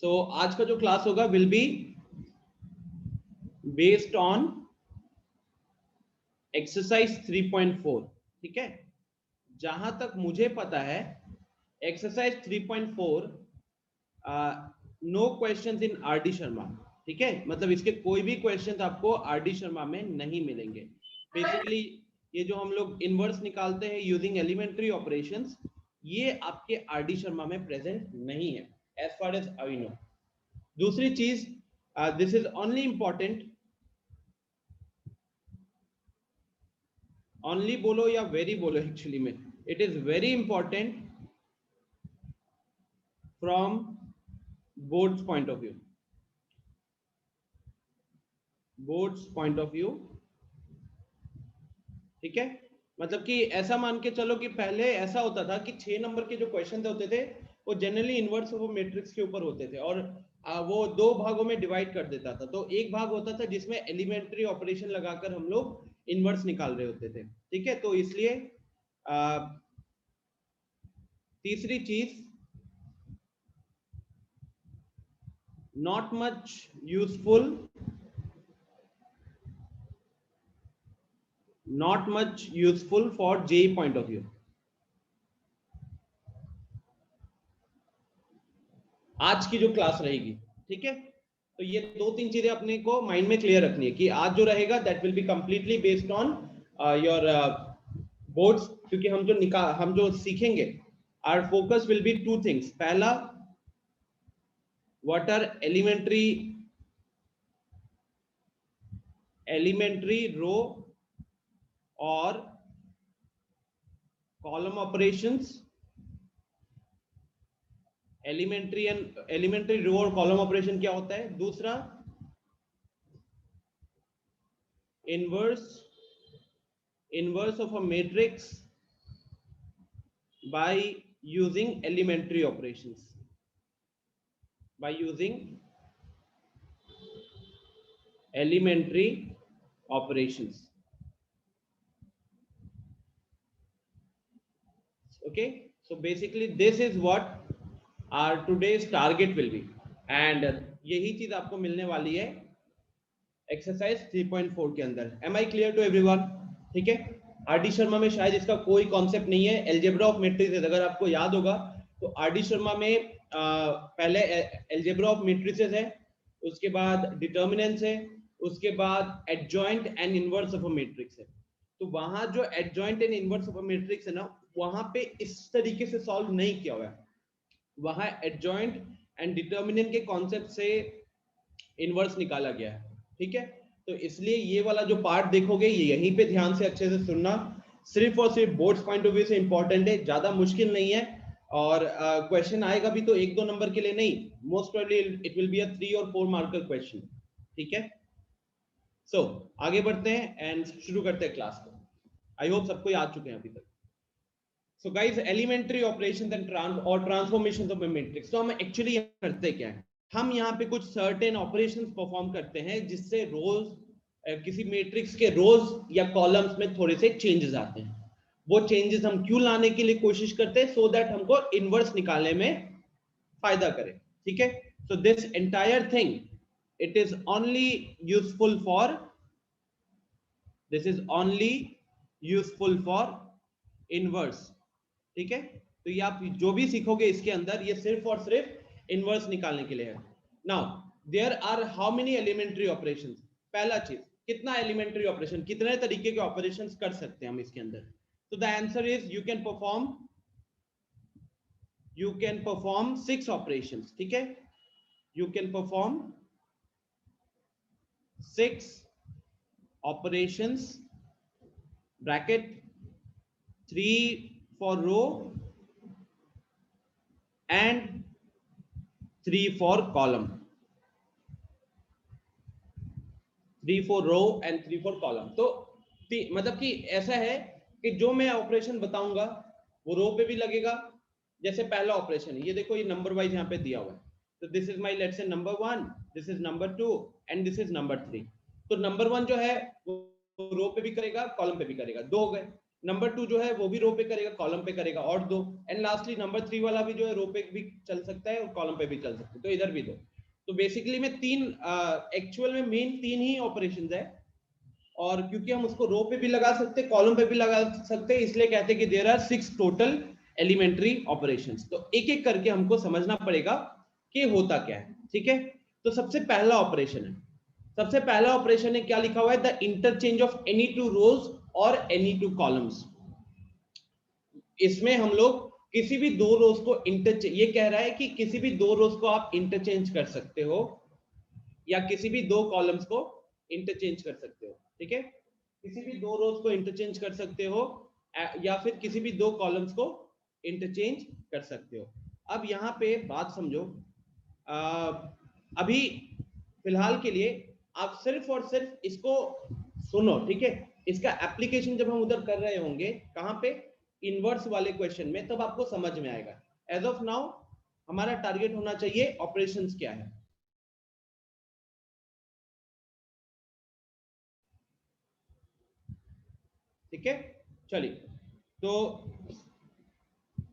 सो आज का जो क्लास होगा will be based on exercise 3.4। ठीक है, जहां तक मुझे पता है exercise 3.4 no questions in R D Sharma. ठीक है, मतलब इसके कोई भी क्वेश्चंस आपको आर डी शर्मा में नहीं मिलेंगे। बेसिकली ये जो हम लोग इनवर्स निकालते हैं यूजिंग एलिमेंट्री ऑपरेशंस, ये आपके आर डी शर्मा में प्रेजेंट नहीं है as far as I know. दूसरी चीज, this is only important, only बोलो या वेरी बोलो, एक्चुअली में it is very important from boards point of view. Boards point of view, ठीक है, मतलब कि ऐसा मान के चलो कि पहले ऐसा होता था कि 6 नंबर के जो क्वेश्चन होते थे वो जनरली इनवर्स ऑफ मैट्रिक्स के ऊपर होते थे, और वो 2 भागों में डिवाइड कर देता था। तो एक भाग होता था जिसमें एलिमेंट्री ऑपरेशन लगाकर हम लोग इनवर्स निकाल रहे होते थे। ठीक है, तो इसलिए तीसरी चीज, not much useful, not much useful for JEE point of view। आज की जो क्लास रहेगी, ठीक है, तो ये 2-3 चीजें अपने को माइंड में क्लियर रखनी है कि आज जो रहेगा that will be completely based on your boards, क्योंकि हम जो सीखेंगे, our focus will be 2 things. पहला, व्हाट आर एलिमेंट्री रो और कॉलम ऑपरेशंस, एलिमेंट्री रो और कॉलम ऑपरेशन क्या होता है। दूसरा, inverse of a matrix by using elementary operations, by using elementary operations। Okay, so basically this is what our today's target will be, and यही चीज आपको मिलने वाली है एक्सरसाइज 3.4 के अंदर। Am I clear to everyone? ठीक है, आर डी शर्मा में शायद इसका कोई कॉन्सेप्ट नहीं है। एल्जेब्रा ऑफ मैट्रिसेस अगर आपको याद होगा तो आर डी शर्मा में पहले एल्जेब्रा ऑफ मैट्रिसेस है, उसके बाद डिटर्मिनेंट्स है, उसके बाद adjoint and inverse of a matrix है। तो वहां जो adjoint and inverse of a matrix है ना, वहां पे इस तरीके से सॉल्व नहीं किया हुआ है। वहां एडजॉइंट एंड डिटर्मिनेंट के कॉन्सेप्ट से इनवर्स निकाला गया है। ठीक है, तो इसलिए ये वाला जो पार्ट देखोगे ये यहीं पे ध्यान से अच्छे से सुनना, सिर्फ और सिर्फ बोर्ड्स पॉइंट ऑफ व्यू से इंपॉर्टेंट है, ज्यादा मुश्किल नहीं है। और क्वेश्चन आएगा भी तो 1-2 नंबर के लिए नहीं, most probably it will be a 3 और 4 मार्कर क्वेश्चन। ठीक है, सो आगे बढ़ते हैं एंड शुरू करते हैं क्लास को। आई होप सबको याद चुके हैं अभी तक। So guys, elementary operations and transformations of a matrix. तो हम एक्चुअली करते क्या है, हम यहाँ पे कुछ सर्टेन ऑपरेशंस परफॉर्म करते हैं जिससे रोज किसी मैट्रिक्स के रोज या कॉलम्स में थोड़े से चेंजेस आते हैं। वो चेंजेस हम क्यों लाने के लिए कोशिश करते हैं, सो दैट हमको इनवर्स निकालने में फायदा करे। ठीक है, so this entire thing it is only useful for inverse. ठीक है, तो ये आप जो भी सीखोगे इसके अंदर ये सिर्फ और सिर्फ इनवर्स निकालने के लिए है। Now there are how many elementary operations. पहला चीज, कितना एलिमेंट्री ऑपरेशन, कितने तरीके के ऑपरेशंस कर सकते हैं हम इसके अंदर। तो the answer is you can perform 6 operations. ठीक है, you can perform 6 operations, bracket 3 for row and 3 for column, 3 for row and 3 for column। तो मतलब कि ऐसा है कि जो मैं ऑपरेशन बताऊंगा वो रो पे भी लगेगा। जैसे पहला ऑपरेशन है, ये देखो, ये नंबर वाइज यहाँ पे दिया हुआ है, तो this is my let's say number 1, this is number 2 and this is number 3। तो नंबर 1 जो है वो रो पे भी करेगा, कॉलम पे भी करेगा, 2 हो गए। नंबर 2 जो है वो भी रो पे करेगा, कॉलम पे करेगा, और 2, एंड लास्टली नंबर 3 वाला भी जो है रो पे भी चल सकता है और कॉलम पे भी चल सकता है, तो इधर भी 2। तो बेसिकली में 3 एक्चुअल में मेन 3 ही ऑपरेशंस है, और क्योंकि हम उसको रो पे भी लगा सकते, कॉलम पे भी लगा सकते, इसलिए कहते हैं कि there are 6 total elementary operations. तो एक एक करके हमको समझना पड़ेगा कि होता क्या है, ठीक है। तो सबसे पहला ऑपरेशन है, सबसे पहला ऑपरेशन है, क्या लिखा हुआ है, the interchange of any two rows और एनी टू कॉलम्स। इसमें हम लोग किसी भी दो रोज को इंटरचेंज, ये कह रहा है कि किसी भी दो रोज को आप इंटरचेंज कर सकते हो, या किसी भी दो कॉलम्स को इंटरचेंज कर सकते हो, ठीक है। किसी भी दो रोज को इंटरचेंज कर सकते हो, या फिर किसी भी दो कॉलम्स को इंटरचेंज कर सकते हो। अब यहाँ पे बात समझो, अभी फिलहाल के लिए आप सिर्फ और सिर्फ इसको सुनो, ठीक है। इसका एप्लीकेशन जब हम उधर कर रहे होंगे, कहां पे, इनवर्स वाले क्वेश्चन में, तब आपको समझ में आएगा। एज ऑफ नाउ हमारा टारगेट होना चाहिए ऑपरेशंस क्या है, ठीक है। चलिए, तो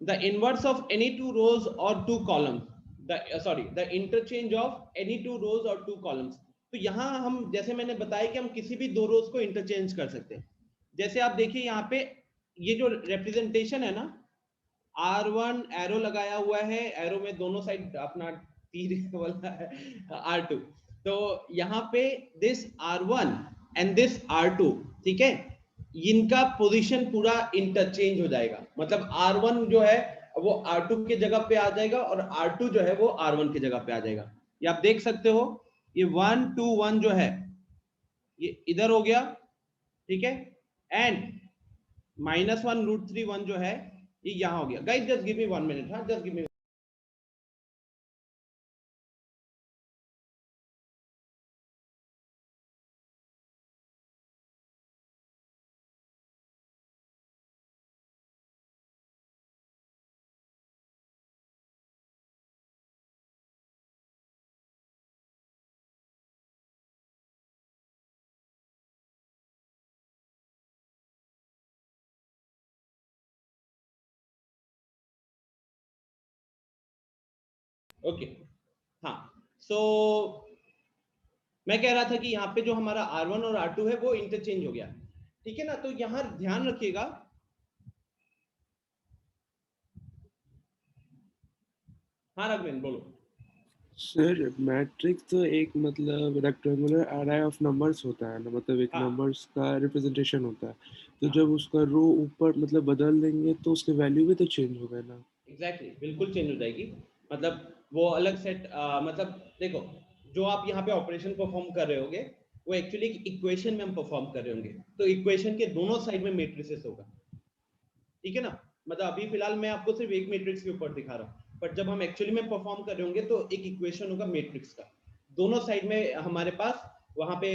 the inverse of any two rows or two columns, the interchange of any two rows or two columns। तो यहां हम, जैसे मैंने बताया कि हम किसी भी दो रोज को इंटरचेंज कर सकते हैं। जैसे आप देखिए यहाँ पे ये जो रिप्रेजेंटेशन है ना, R1 एरो लगाया हुआ है, एरो में दोनों साइड अपना तीर वाला है R2। तो यहाँ पे this R1 and this R2, ठीक है, इनका पोजीशन पूरा इंटरचेंज हो जाएगा। मतलब R1 जो है वो R2 के जगह पे आ जाएगा, और R2 जो है वो R1 की जगह पे आ जाएगा। ये आप देख सकते हो, ये 1 2 1 जो है ये इधर हो गया, ठीक है, एंड -1√3 1 जो है ये यहां हो गया। Guys just give me 1 minute, हाँ जस्ट गिव मी। ओके, हाँ, सो मैं कह रहा था कि यहाँ पे जो हमारा R1 और R2 है वो इंटरचेंज हो गया, ठीक है ना। तो यहाँ ध्यान रखिएगा, हाँ राघवेंद्र बोलो। सर मैट्रिक्स तो एक मतलब रेक्टेंगुलर अरे ऑफ नंबर्स होता है ना, मतलब एक हाँ नंबर्स का रिप्रेजेंटेशन होता है। तो हाँ, जब उसका रो ऊपर मतलब बदल देंगे तो उसके वैल्यू भी तो चेंज होगा ना। एग्जैक्टली बिल्कुल चेंज हो जाएगी। मतलब वो अलग सेट, मतलब देखो, जो आप यहाँ पे ऑपरेशन परफॉर्म कर रहे होगे वो एक्चुअली एक इक्वेशन में हम परफॉर्म कर रहे होंगे, तो इक्वेशन के दोनों साइड में मैट्रिसेस होगा, ठीक है ना। मतलब अभी फिलहाल मैं आपको सिर्फ एक मैट्रिक्स के ऊपर दिखा रहा हूँ, बट जब हम एक्चुअली में परफॉर्म कर रहे होंगे तो एक इक्वेशन होगा मैट्रिक्स का, दोनों साइड में हमारे पास वहां पे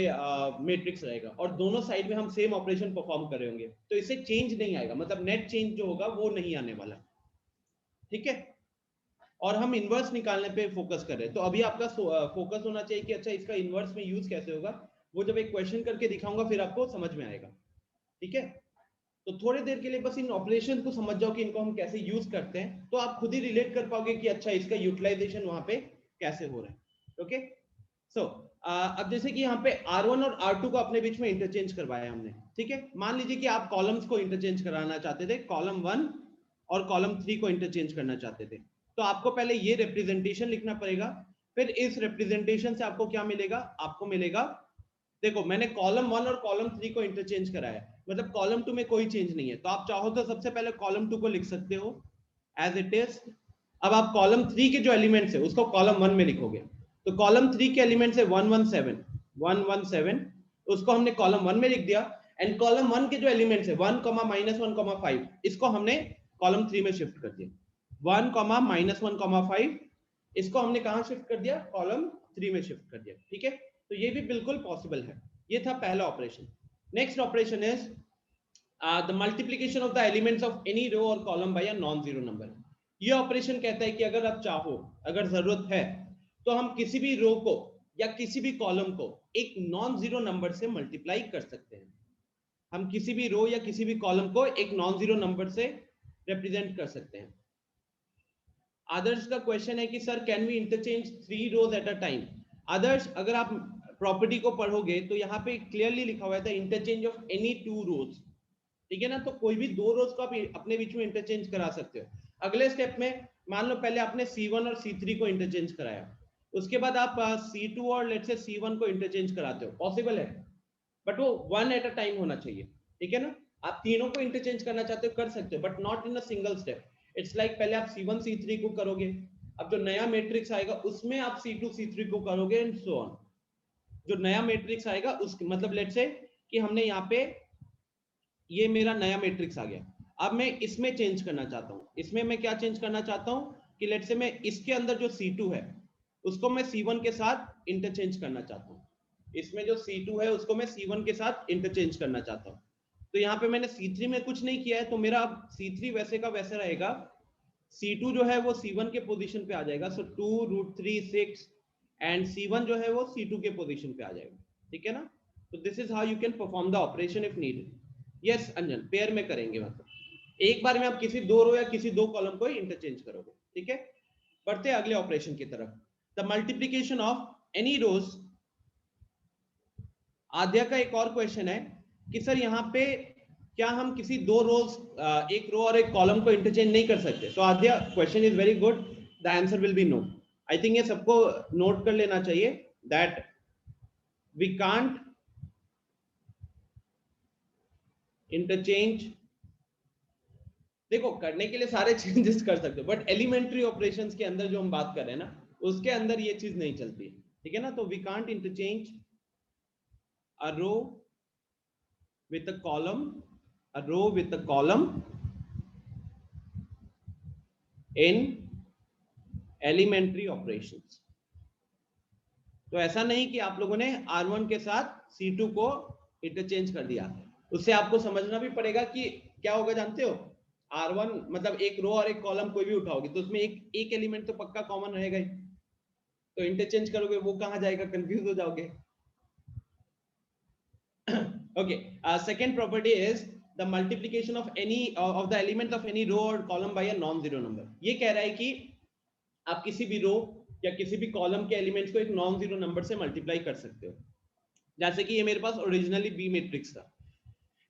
मैट्रिक्स रहेगा, और दोनों साइड में हम सेम ऑपरेशन परफॉर्म कर रहे होंगे, तो इससे चेंज नहीं आएगा, मतलब नेट चेंज जो होगा वो नहीं आने वाला, ठीक है। और हम इनवर्स निकालने पे फोकस कर रहे हैं, तो अभी आपका फोकस होना चाहिए कि अच्छा इसका इनवर्स में यूज कैसे होगा, वो जब एक क्वेश्चन करके दिखाऊंगा फिर आपको समझ में आएगा, ठीक है। तो थोड़ी देर के लिए बस इन ऑपरेशन को समझ जाओ कि इनको हम कैसे यूज करते हैं, तो आप खुद ही रिलेट कर पाओगे कि अच्छा इसका यूटिलाइजेशन वहां पे कैसे हो रहा है, ओके। सो अब जैसे कि यहाँ पे R1 और R2 को अपने बीच में इंटरचेंज करवाया हमने, ठीक है। मान लीजिए कि आप कॉलम्स को इंटरचेंज कराना चाहते थे, कॉलम 1 और कॉलम 3 को इंटरचेंज करना चाहते थे, तो आपको पहले ये रिप्रेजेंटेशन लिखना पड़ेगा। फिर इस रिप्रेजेंटेशन से आपको क्या मिलेगा, आपको मिलेगा, देखो मैंने कॉलम 1 और कॉलम 3 को इंटरचेंज कराया है, मतलब कॉलम 2 में कोई चेंज नहीं है, तो आप चाहो तो सबसे पहले कॉलम 2 को लिख सकते हो एज इट इज। अब आप कॉलम 3 के जो एलिमेंट्स है उसको कॉलम 1 में लिखोगे, तो कॉलम 3 के एलिमेंट्स है 117 उसको हमने कॉलम 1 में लिख दिया, एंड कॉलम 1 के जो एलिमेंट्स है 1, -1, 5 इसको हमने कॉलम 3 में शिफ्ट कर दिया। 1, -1, 5 इसको हमने कहां शिफ्ट कर दिया, कॉलम 3 में शिफ्ट कर दिया, ठीक है। तो ये भी बिल्कुल पॉसिबल है। ये था पहला operation. Next operation is the multiplication of the elements of any row और column by a non zero number. ये ऑपरेशन कहता है कि अगर आप चाहो, अगर जरूरत है, तो हम किसी भी रो को या किसी भी कॉलम को एक नॉन जीरो नंबर से मल्टीप्लाई कर सकते हैं, हम किसी भी रो या किसी भी कॉलम को एक नॉन जीरो नंबर से रिप्रेजेंट कर सकते हैं। आदर्श का क्वेश्चन है कि sir can we interchange 3 rows at a time. Adarsh अगर आप प्रॉपर्टी को पढ़ोगे तो यहाँ पे क्लियरली लिखा हुआ है इंटरचेंज ऑफ एनी 2 रोज, ठीक है ना। तो कोई भी 2 रोज को आप अपने बीच में इंटरचेंज करा सकते हो। अगले स्टेप में मान लो पहले आपने C1 और C3 को इंटरचेंज कराया, उसके बाद आप C2 और लेट्स से C1 को इंटरचेंज कराते हो, पॉसिबल है, बट वो 1 एट अ टाइम होना चाहिए, ठीक है ना। आप तीनों को इंटरचेंज करना चाहते हो कर सकते हो, but not in a single step. It's like पहले आप C1 C3 को करोगे, अब जो नया मैट्रिक्स आएगा उसमें आप C2 C3 को करोगे एंड सो ऑन। जो नया मैट्रिक्स आएगा उस मतलब लेट्स से कि हमने यहाँ पे ये मेरा नया मैट्रिक्स आ गया, अब मैं इसमें चेंज करना चाहता हूँ। इसमें मैं क्या चेंज करना चाहता हूँ कि लेट्स से मैं इसके अंदर जो C2 है उसको मैं C1 के साथ इंटरचेंज करना चाहता हूँ। इसमें जो C2 है उसको मैं C1 के साथ इंटरचेंज करना चाहता हूँ। तो यहाँ पे मैंने C3 में कुछ नहीं किया है, तो मेरा C3 वैसे का वैसे रहेगा। C2 जो है वो C1 के पोजीशन पे आ जाएगा, सो 2√3 6 एंड C1 जो है वो C2 के पोजीशन पे आ जाएगा, ठीक है ना। तो this is how you can perform the operation if needed. Yes Anjan, pair में करेंगे, मतलब एक बार में आप किसी 2 रो या किसी 2 कॉलम को इंटरचेंज करोगे, ठीक है। बढ़ते हैं अगले ऑपरेशन की तरफ, द मल्टीप्लीकेशन ऑफ एनी रोज। आद्या का एक और क्वेश्चन है कि सर यहाँ पे क्या हम किसी 2 रोज, एक रो और एक कॉलम को इंटरचेंज नहीं कर सकते। तो Adya question is very good, the answer will be no. I think ये सबको नोट कर लेना चाहिए दैट वी कांट इंटरचेंज। देखो करने के लिए सारे चेंजेस कर सकते हो, बट एलिमेंट्री ऑपरेशंस के अंदर जो हम बात कर रहे हैं ना उसके अंदर ये चीज नहीं चलती है, ठीक है ना। तो we can't interchange a row with a column, a row with a column in elementary operations। तो ऐसा नहीं कि आप लोगों ने R1 के साथ C2 को इंटरचेंज कर दिया, उससे आपको समझना भी पड़ेगा कि क्या होगा जानते हो। R1 मतलब एक रो और एक कॉलम कोई भी उठाओगे तो उसमें एक एलिमेंट तो पक्का कॉमन रहेगा ही, तो इंटरचेंज करोगे वो कहां जाएगा, कंफ्यूज हो जाओगे। Okay, second property is the multiplication of any of the element of any row or column by a non-zero number। ये कह रहा है कि आप किसी भी रो या किसी भी कॉलम के एलिमेंट्स को एक नॉन जीरो नंबर से मल्टीप्लाई कर सकते हो। जैसे कि ये मेरे पास ओरिजिनली बी मैट्रिक्स था,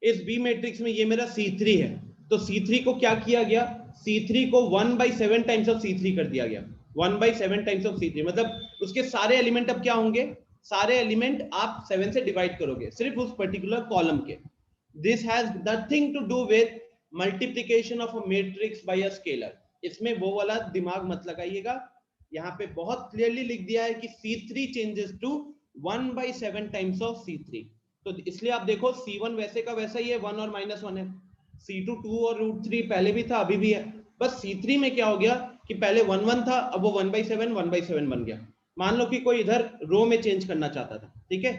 इस बी मैट्रिक्स में ये मेरा C3 है, तो C3 को क्या किया गया, C3 को 1/7 टाइम्स ऑफ C3 कर दिया गया। 1/7 टाइम्स ऑफ C3 मतलब उसके सारे एलिमेंट अब क्या होंगे, सारे एलिमेंट आप 7 से डिवाइड करोगे सिर्फ उस पर्टिकुलर कॉलम के। This has nothing to do with multiplication of a matrix by a scalar. इसमें वो वाला दिमाग मत लगाइएगा, यहाँ पे बहुत क्लियरली लिख दिया है कि C3 changes to 1/7 times of C3। तो इसलिए आप देखो C1 वैसे का वैसा ही है, 1 और -1 है। C2 2 और √3 पहले भी था अभी भी है, बस C3 में क्या हो गया कि पहले 1 1 था, अब वो 1/7 बन गया। मान लो कि कोई इधर रो में चेंज करना चाहता था, ठीक है,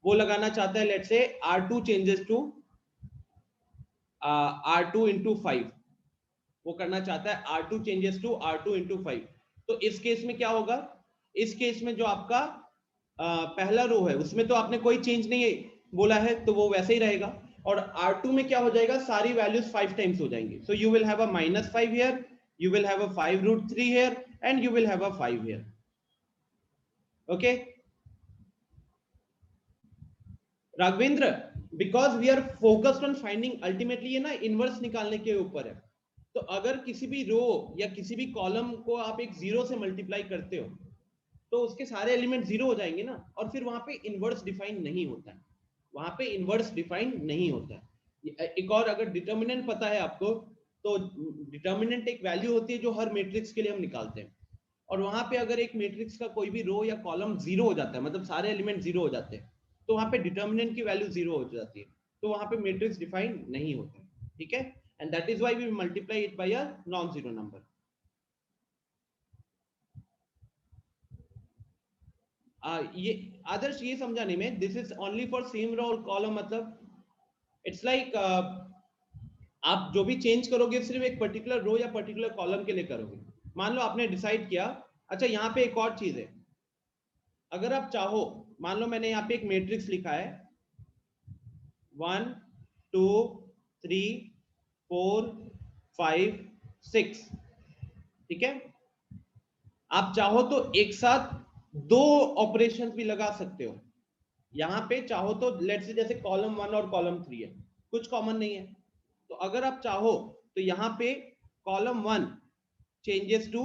वो लगाना चाहता है let's say R2 changes to R2 into 5, वो करना चाहता है R2 changes to R2 into 5। तो इस केस में क्या होगा, इस केस में जो आपका पहला रो है उसमें तो आपने कोई चेंज नहीं बोला है, तो वो वैसे ही रहेगा। और R2 में क्या हो जाएगा, सारी वैल्यूज 5 टाइम्स हो जाएंगी। So you will have a -5 here, you will have a 5√3 here and you will have a 5 here। okay, Raghavendra, because we are focused on finding, ultimately ये ना इनवर्स निकालने के ऊपर है। तो अगर किसी भी रो या किसी भी कॉलम को आप एक जीरो से मल्टीप्लाई करते हो तो उसके सारे एलिमेंट जीरो हो जाएंगे ना, और फिर वहां पे इनवर्स डिफाइन नहीं होता है, वहां पे इनवर्स डिफाइन नहीं होता है। एक और अगर डिटर्मिनेंट पता है आपको, तो डिटर्मिनेंट एक वैल्यू होती है जो हर मैट्रिक्स के लिए हम निकालते हैं, और वहां पे अगर एक मैट्रिक्स का कोई भी रो या कॉलम जीरो हो जाता है, मतलब सारे एलिमेंट जीरो हो जाते हैं, तो वहां पे डिटर्मिनेंट की वैल्यू जीरो हो जाती है, तो वहां पे मैट्रिक्स डिफाइन नहीं होता, ठीक है। And that is why we multiply it by a non zero number. ये आदर्श ये समझाने में, this is only for same row और कॉलम, मतलब इट्स लाइक आप जो भी चेंज करोगे सिर्फ एक पर्टिकुलर रो या पर्टिकुलर कॉलम के लिए करोगे। मान लो आपने डिसाइड किया, अच्छा यहाँ पे एक और चीज है, अगर आप चाहो, मान लो मैंने यहाँ पे एक मैट्रिक्स लिखा है 1 2 3 4 5 6, ठीक है। आप चाहो तो एक साथ दो ऑपरेशन भी लगा सकते हो। यहाँ पे चाहो तो लेट्स से जैसे कॉलम 1 और कॉलम 3 है, कुछ कॉमन नहीं है, तो अगर आप चाहो तो यहाँ पे column 1 changes to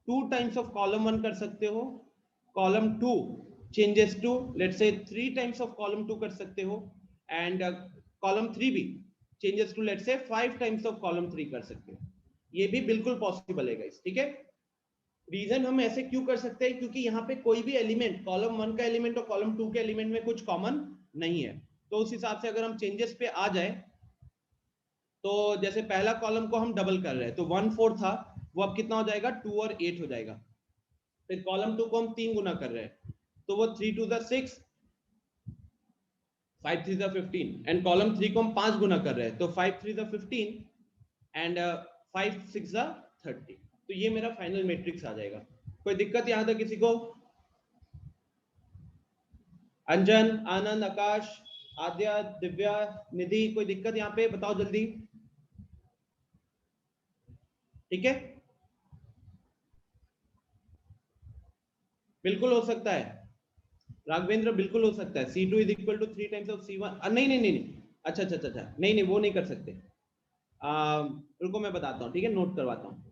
2 times of column 1 कर सकते हो, column 2 changes to let's say 3 times of column 2 कर सकते हो, एंड कॉलम 3 भी changes to let's say 5 times of column 3 कर सकते हो। ये भी बिल्कुल पॉसिबल है गाइस, ठीक है। रीजन हम ऐसे क्यों कर सकते हैं, क्योंकि यहाँ पे कोई भी एलिमेंट कॉलम 1 का एलिमेंट और कॉलम 2 के एलिमेंट में कुछ कॉमन नहीं है। तो उस हिसाब से अगर हम चेंजेस पे आ जाए, तो जैसे पहला कॉलम को हम डबल कर रहे हैं, तो 1 4 था, वो अब कितना हो जाएगा, 2 और 8 हो जाएगा। फिर कॉलम 2 को हम 3 गुना कर रहे हैं, तो वो 3 2 6, 5 3 15, एंड कॉलम 3 को हम 5 गुना कर रहे हैं, तो 5 3 15 एंड 5 6 30। तो ये मेरा फाइनल मैट्रिक्स आ जाएगा। कोई दिक्कत यहां तक किसी को? अंजन, आनंद, आकाश, आद्या, दिव्या, निधि, कोई दिक्कत यहाँ पे? बताओ जल्दी। ठीक है, बिल्कुल हो सकता है राघवेंद्र, बिल्कुल हो सकता है। C2 is equal to 3 times of C1। नहीं नहीं नहीं नहीं, अच्छा अच्छा अच्छा, नहीं नहीं वो नहीं कर सकते। रुको मैं बताता हूँ, ठीक है, नोट करवाता हूँ।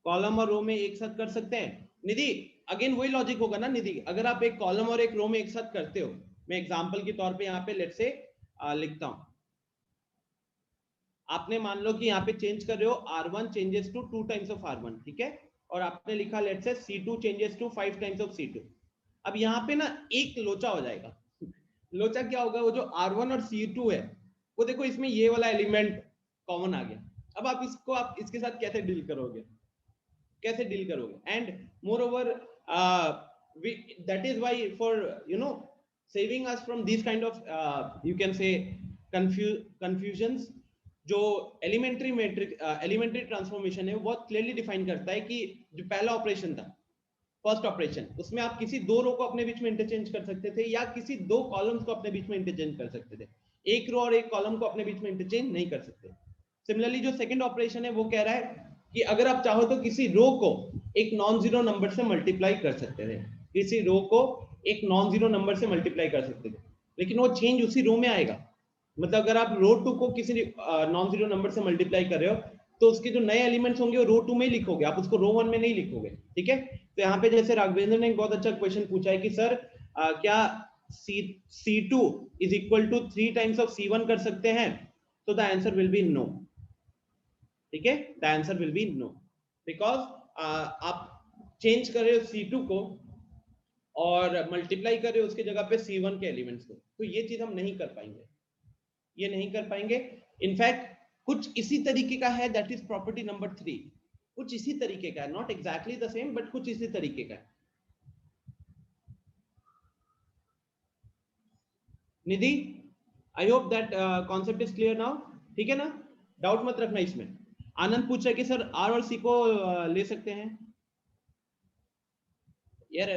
कॉलम और रो में एक साथ कर सकते हैं निधि, अगेन वही लॉजिक होगा ना निधि, अगर आप एक कॉलम और एक रो में एक साथ करते हो, मैं एग्जांपल के तौर पे यहाँ पे लेट से लिखता हूँ। आपने मान लो कि यहाँ पे चेंज कर रहे हो R1 changes to 2 times of R1, ठीक है, और आपने लिखा लेट से C2 changes to 5 times of C2। अब यहाँ पे ना एक लोचा हो जाएगा। लोचा क्या होगा, वो जो R1 और C2 है, वो देखो इसमें ये वाला एलिमेंट कॉमन आ गया। अब आप इसके साथ कैसे डील करोगे, कैसे डील करोगे? And more over that is why for saving us from this kind of you can से कंफ्यूजन्स, जो एलिमेंट्री मैट्रिक्स एलिमेंट्री ट्रांसफॉर्मेशन है वो बहुत क्लियरली डिफाइन करता है कि जो पहला ऑपरेशन था, फर्स्ट ऑपरेशन, उसमें आप किसी दो रो को अपने बीच में इंटरचेंज कर सकते थे या किसी दो कॉलम्स को अपने बीच में इंटरचेंज कर सकते थे, एक रो और एक कॉलम को अपने बीच में इंटरचेंज नहीं कर सकते। सिमिलरली जो सेकंड ऑपरेशन है वो कह रहा है कि अगर आप चाहो तो किसी रो को एक नॉन जीरो नंबर से मल्टीप्लाई कर सकते थे, किसी रो को एक नॉन जीरो नंबर से मल्टीप्लाई कर सकते थे, लेकिन वो चेंज उसी रो में आएगा। मतलब अगर आप रो 2 को किसी नॉन जीरो नंबर से मल्टीप्लाई कर रहे हो, तो उसके जो नए एलिमेंट्स होंगे वो रो 2 में ही लिखोगे, आप उसको रो 1 में नहीं लिखोगे, ठीक है। तो यहाँ पे जैसे राघवेंद्र ने एक बहुत अच्छा क्वेश्चन पूछा है कि सर क्या C2 is equal to 3 times of C1 कर सकते हैं, तो the answer will be no, ठीक है, the answer will be no, because आप चेंज कर रहे हो C2 को और मल्टीप्लाई कर रहे हो उसकी जगह पे C1 के एलिमेंट्स को, तो ये चीज हम नहीं कर पाएंगे, ये नहीं कर पाएंगे। इनफैक्ट कुछ इसी तरीके का है, दैट इज प्रॉपर्टी नंबर 3, कुछ इसी तरीके का है, not exactly the same but कुछ इसी तरीके का है। Nidhi, I hope that concept is clear now, ठीक है ना, डाउट मत रखना इसमें। आनंद पूछ रहा है कि सर R और C को ले सकते हैं। यार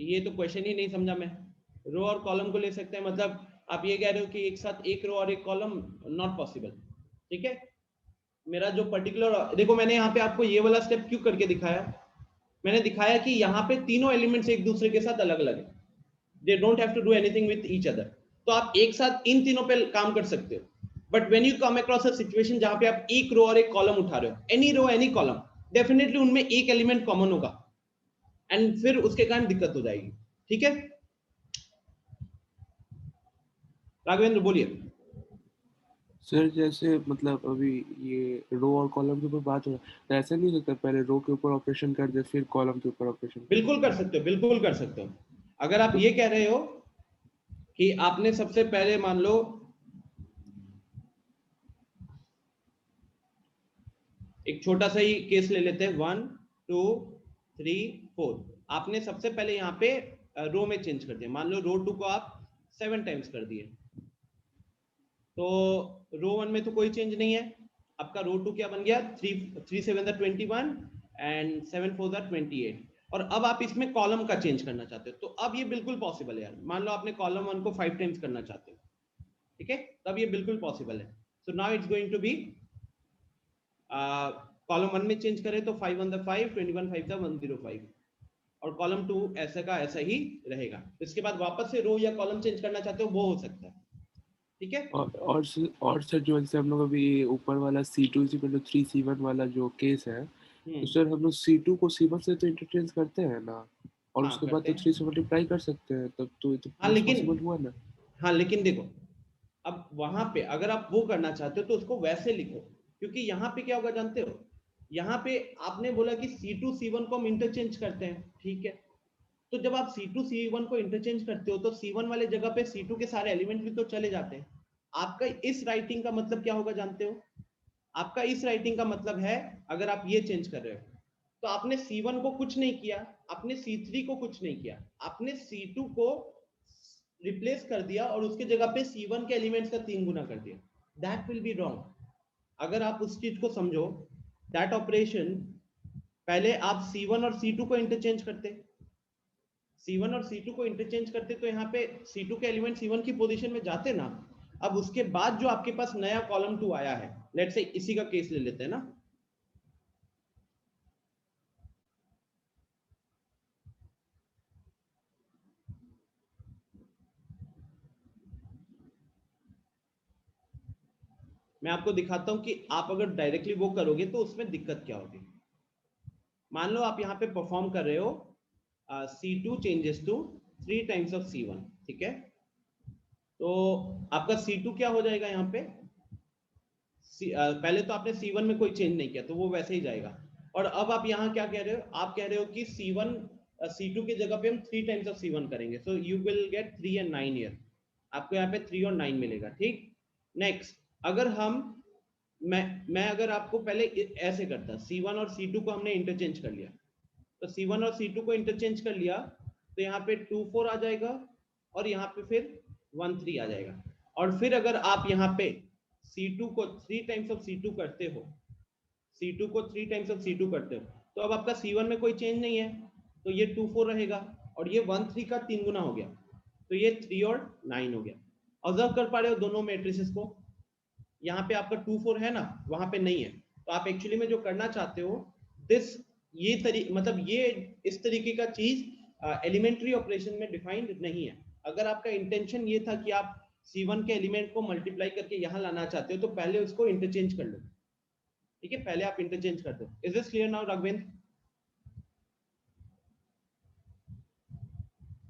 ये तो क्वेश्चन ही नहीं समझा मैं, रो और कॉलम को ले सकते हैं मतलब आप ये कह रहे हो कि एक साथ एक रो और एक कॉलम, नॉट पॉसिबल, ठीक है। मेरा जो पर्टिकुलर, देखो मैंने यहाँ पे आपको ये वाला स्टेप क्यों करके दिखाया, मैंने दिखाया कि यहाँ पे तीनों एलिमेंट्स एक दूसरे के साथ अलग अलग है, they don't have to do anything with each other, तो आप एक साथ इन तीनों पे काम कर सकते हो। But when you come across a situation जहां पे आप एक रो और एक कॉलम उठा रहे हो, any row any column, definitely उनमें एक एलिमेंट कॉमन होगा एंड फिर उसके कारण दिक्कत हो जाएगी, ठीक है। राघवेंद्र बोलिए। सर जैसे मतलब अभी ये रो और कॉलम के ऊपर बात हो रहा है, तो ऐसा नहीं हो सकता पहले रो के ऊपर ऑपरेशन कर दे फिर कॉलम के ऊपर ऑपरेशन कर बिल्कुल कर सकते हो, बिल्कुल कर सकते हो। अगर आप तो ये कह रहे हो कि आपने सबसे पहले मान लो एक छोटा सा ही केस ले लेते हैं, 1 2 3 4, आपने सबसे पहले यहाँ पे रो में चेंज कर दिया, मान लो रो 2 को आप 7 टाइम्स कर दिए, तो रो 1 में तो कोई चेंज नहीं है, आपका रो 2 क्या बन गया, 3 7 21 एंड 7 4 28, और अब आप इसमें कॉलम का चेंज करना चाहते हो, तो अब ये बिल्कुल पॉसिबल है यार। मान लो आपने कॉलम 1 को 5 टाइम्स करना चाहते हो, ठीक है, तब ये बिल्कुल पॉसिबल है। So now it's going to be column 1 में चेंज करें तो 5 1 5 21 5 105, और कॉलम 2 ऐसा का ऐसा ही रहेगा। इसके बाद वापस से रो या कॉलम चेंज करना चाहते हो वो हो सकता है, ठीक है। और सर जो जैसे हम लोग अभी ऊपर वाला C2 3 C1 वाला जो केस है, तो सर हम लोग C2 को C1 से तो इंटरचेंज करते हैं ना, और हाँ उसके बाद करते तो हैं। 3 से मल्टीप्लाई कर सकते हैं, तब तो ये तो हाँ प्रूफ लेकिन पॉसिबल हुआ ना। हाँ लेकिन देखो, अब वहां पे अगर आप वो करना चाहते हो तो उसको वैसे लिखो, क्योंकि यहाँ पे क्या होगा जानते हो, यहाँ पे आपने बोला कि C2 C1 को हम इंटरचेंज करते हैं, ठीक है। तो जब आप C2 C1 को इंटरचेंज करते हो तो C1 वाले जगह पे C2 के सारे एलिमेंट भी तो चले जाते हैं। आपका इस राइटिंग का मतलब क्या होगा जानते हो, आपका इस राइटिंग का मतलब है, अगर आप ये चेंज कर रहे हो तो आपने C1 को कुछ नहीं किया, आपने C3 को कुछ नहीं किया, आपने C2 को रिप्लेस कर दिया और उसके जगह पे C1 के एलिमेंट्स का 3 गुना कर दिया। That will be wrong. अगर आप उस चीज को समझो, दैट ऑपरेशन, पहले आप C1 और C2 को इंटरचेंज करते, C1 और C2 को इंटरचेंज करते तो यहाँ पे C2 के एलिमेंट C1 की पोजीशन में जाते ना। अब उसके बाद जो आपके पास नया कॉलम 2 आया है, लेट्स से इसी का केस ले लेते हैं ना, मैं आपको दिखाता हूं कि आप अगर डायरेक्टली वो करोगे तो उसमें दिक्कत क्या होगी। मान लो आप यहाँ पे परफॉर्म कर रहे हो C2 changes to 3 times of C1, ठीक है। तो आपका C2 क्या हो जाएगा यहाँ पे, पहले तो आपने C1 में कोई चेंज नहीं किया तो वो वैसे ही जाएगा। और अब आप यहाँ क्या कह रहे हो, आप कह रहे हो कि C1 C2 की जगह पे हम 3 टाइम्स ऑफ C1 करेंगे, so you will get 3 and 9 year, आपको यहाँ पे 3 और 9 मिलेगा, ठीक। नेक्स्ट, अगर हम मैं अगर आपको पहले ऐसे करता, C1 और C2 को हमने इंटरचेंज कर लिया, तो C1 और C2 को इंटरचेंज कर लिया तो यहाँ पे 2 4 आ जाएगा और यहाँ पे फिर 1 3 आ जाएगा। और फिर अगर आप यहाँ पे C2 को 3 टाइम्स ऑफ C2 करते हो, C2 को 3 टाइम्स ऑफ C2 करते हो, तो अब आपका C1 में कोई चेंज नहीं है, तो ये 2 4 रहेगा और ये 1 3 का 3 गुना हो गया, तो ये 3 और 9 हो गया। ऑब्जर्व कर पा रहे हो दोनों मैट्रिसेस को, यहाँ पे आपका 2 4 है ना, वहां पे नहीं है। तो आप एक्चुअली में जो करना चाहते हो, दिस ये मतलब ये इस तरीके का चीज एलिमेंट्री ऑपरेशन में डिफाइंड नहीं है। अगर आपका इंटेंशन ये था कि आप C1 के एलिमेंट को मल्टीप्लाई करके यहाँ लाना चाहते हो तो पहले उसको इंटरचेंज कर लो, ठीक है, पहले आप इंटरचेंज कर दो। Is this clear now Raghavendra?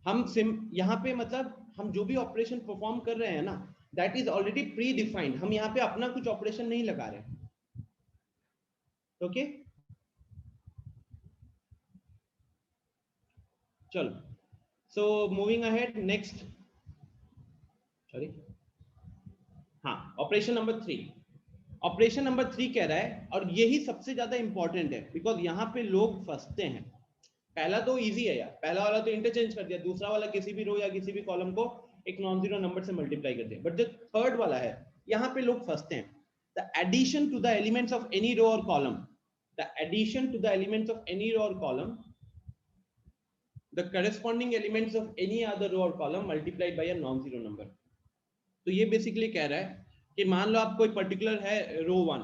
हम यहाँ पे मतलब हम जो भी ऑपरेशन परफॉर्म कर रहे हैं ना, that is already pre defined, हम यहाँ पे अपना कुछ ऑपरेशन नहीं लगा रहे, ओके। चलो, so moving ahead, next, sorry, हाँ, ऑपरेशन नंबर 3। ऑपरेशन नंबर 3 कह रहा है, और यही सबसे ज्यादा इंपॉर्टेंट है बिकॉज यहाँ पे लोग फंसते हैं। पहला तो इजी है यार, पहला वाला तो इंटरचेंज कर दिया, दूसरा वाला किसी भी रो या किसी भी कॉलम को एक नॉन जीरो नंबर से मल्टीप्लाई कर दिया, बट जो थर्ड वाला है यहाँ पे लोग फंसते हैं। The addition to the elements of any row और column, the addition to the elements of any row और column, the corresponding elements of any other row or column multiplied by a non-zero number। तो ये basically कह रहा है कि मान लो आप कोई पर्टिकुलर है रो 1,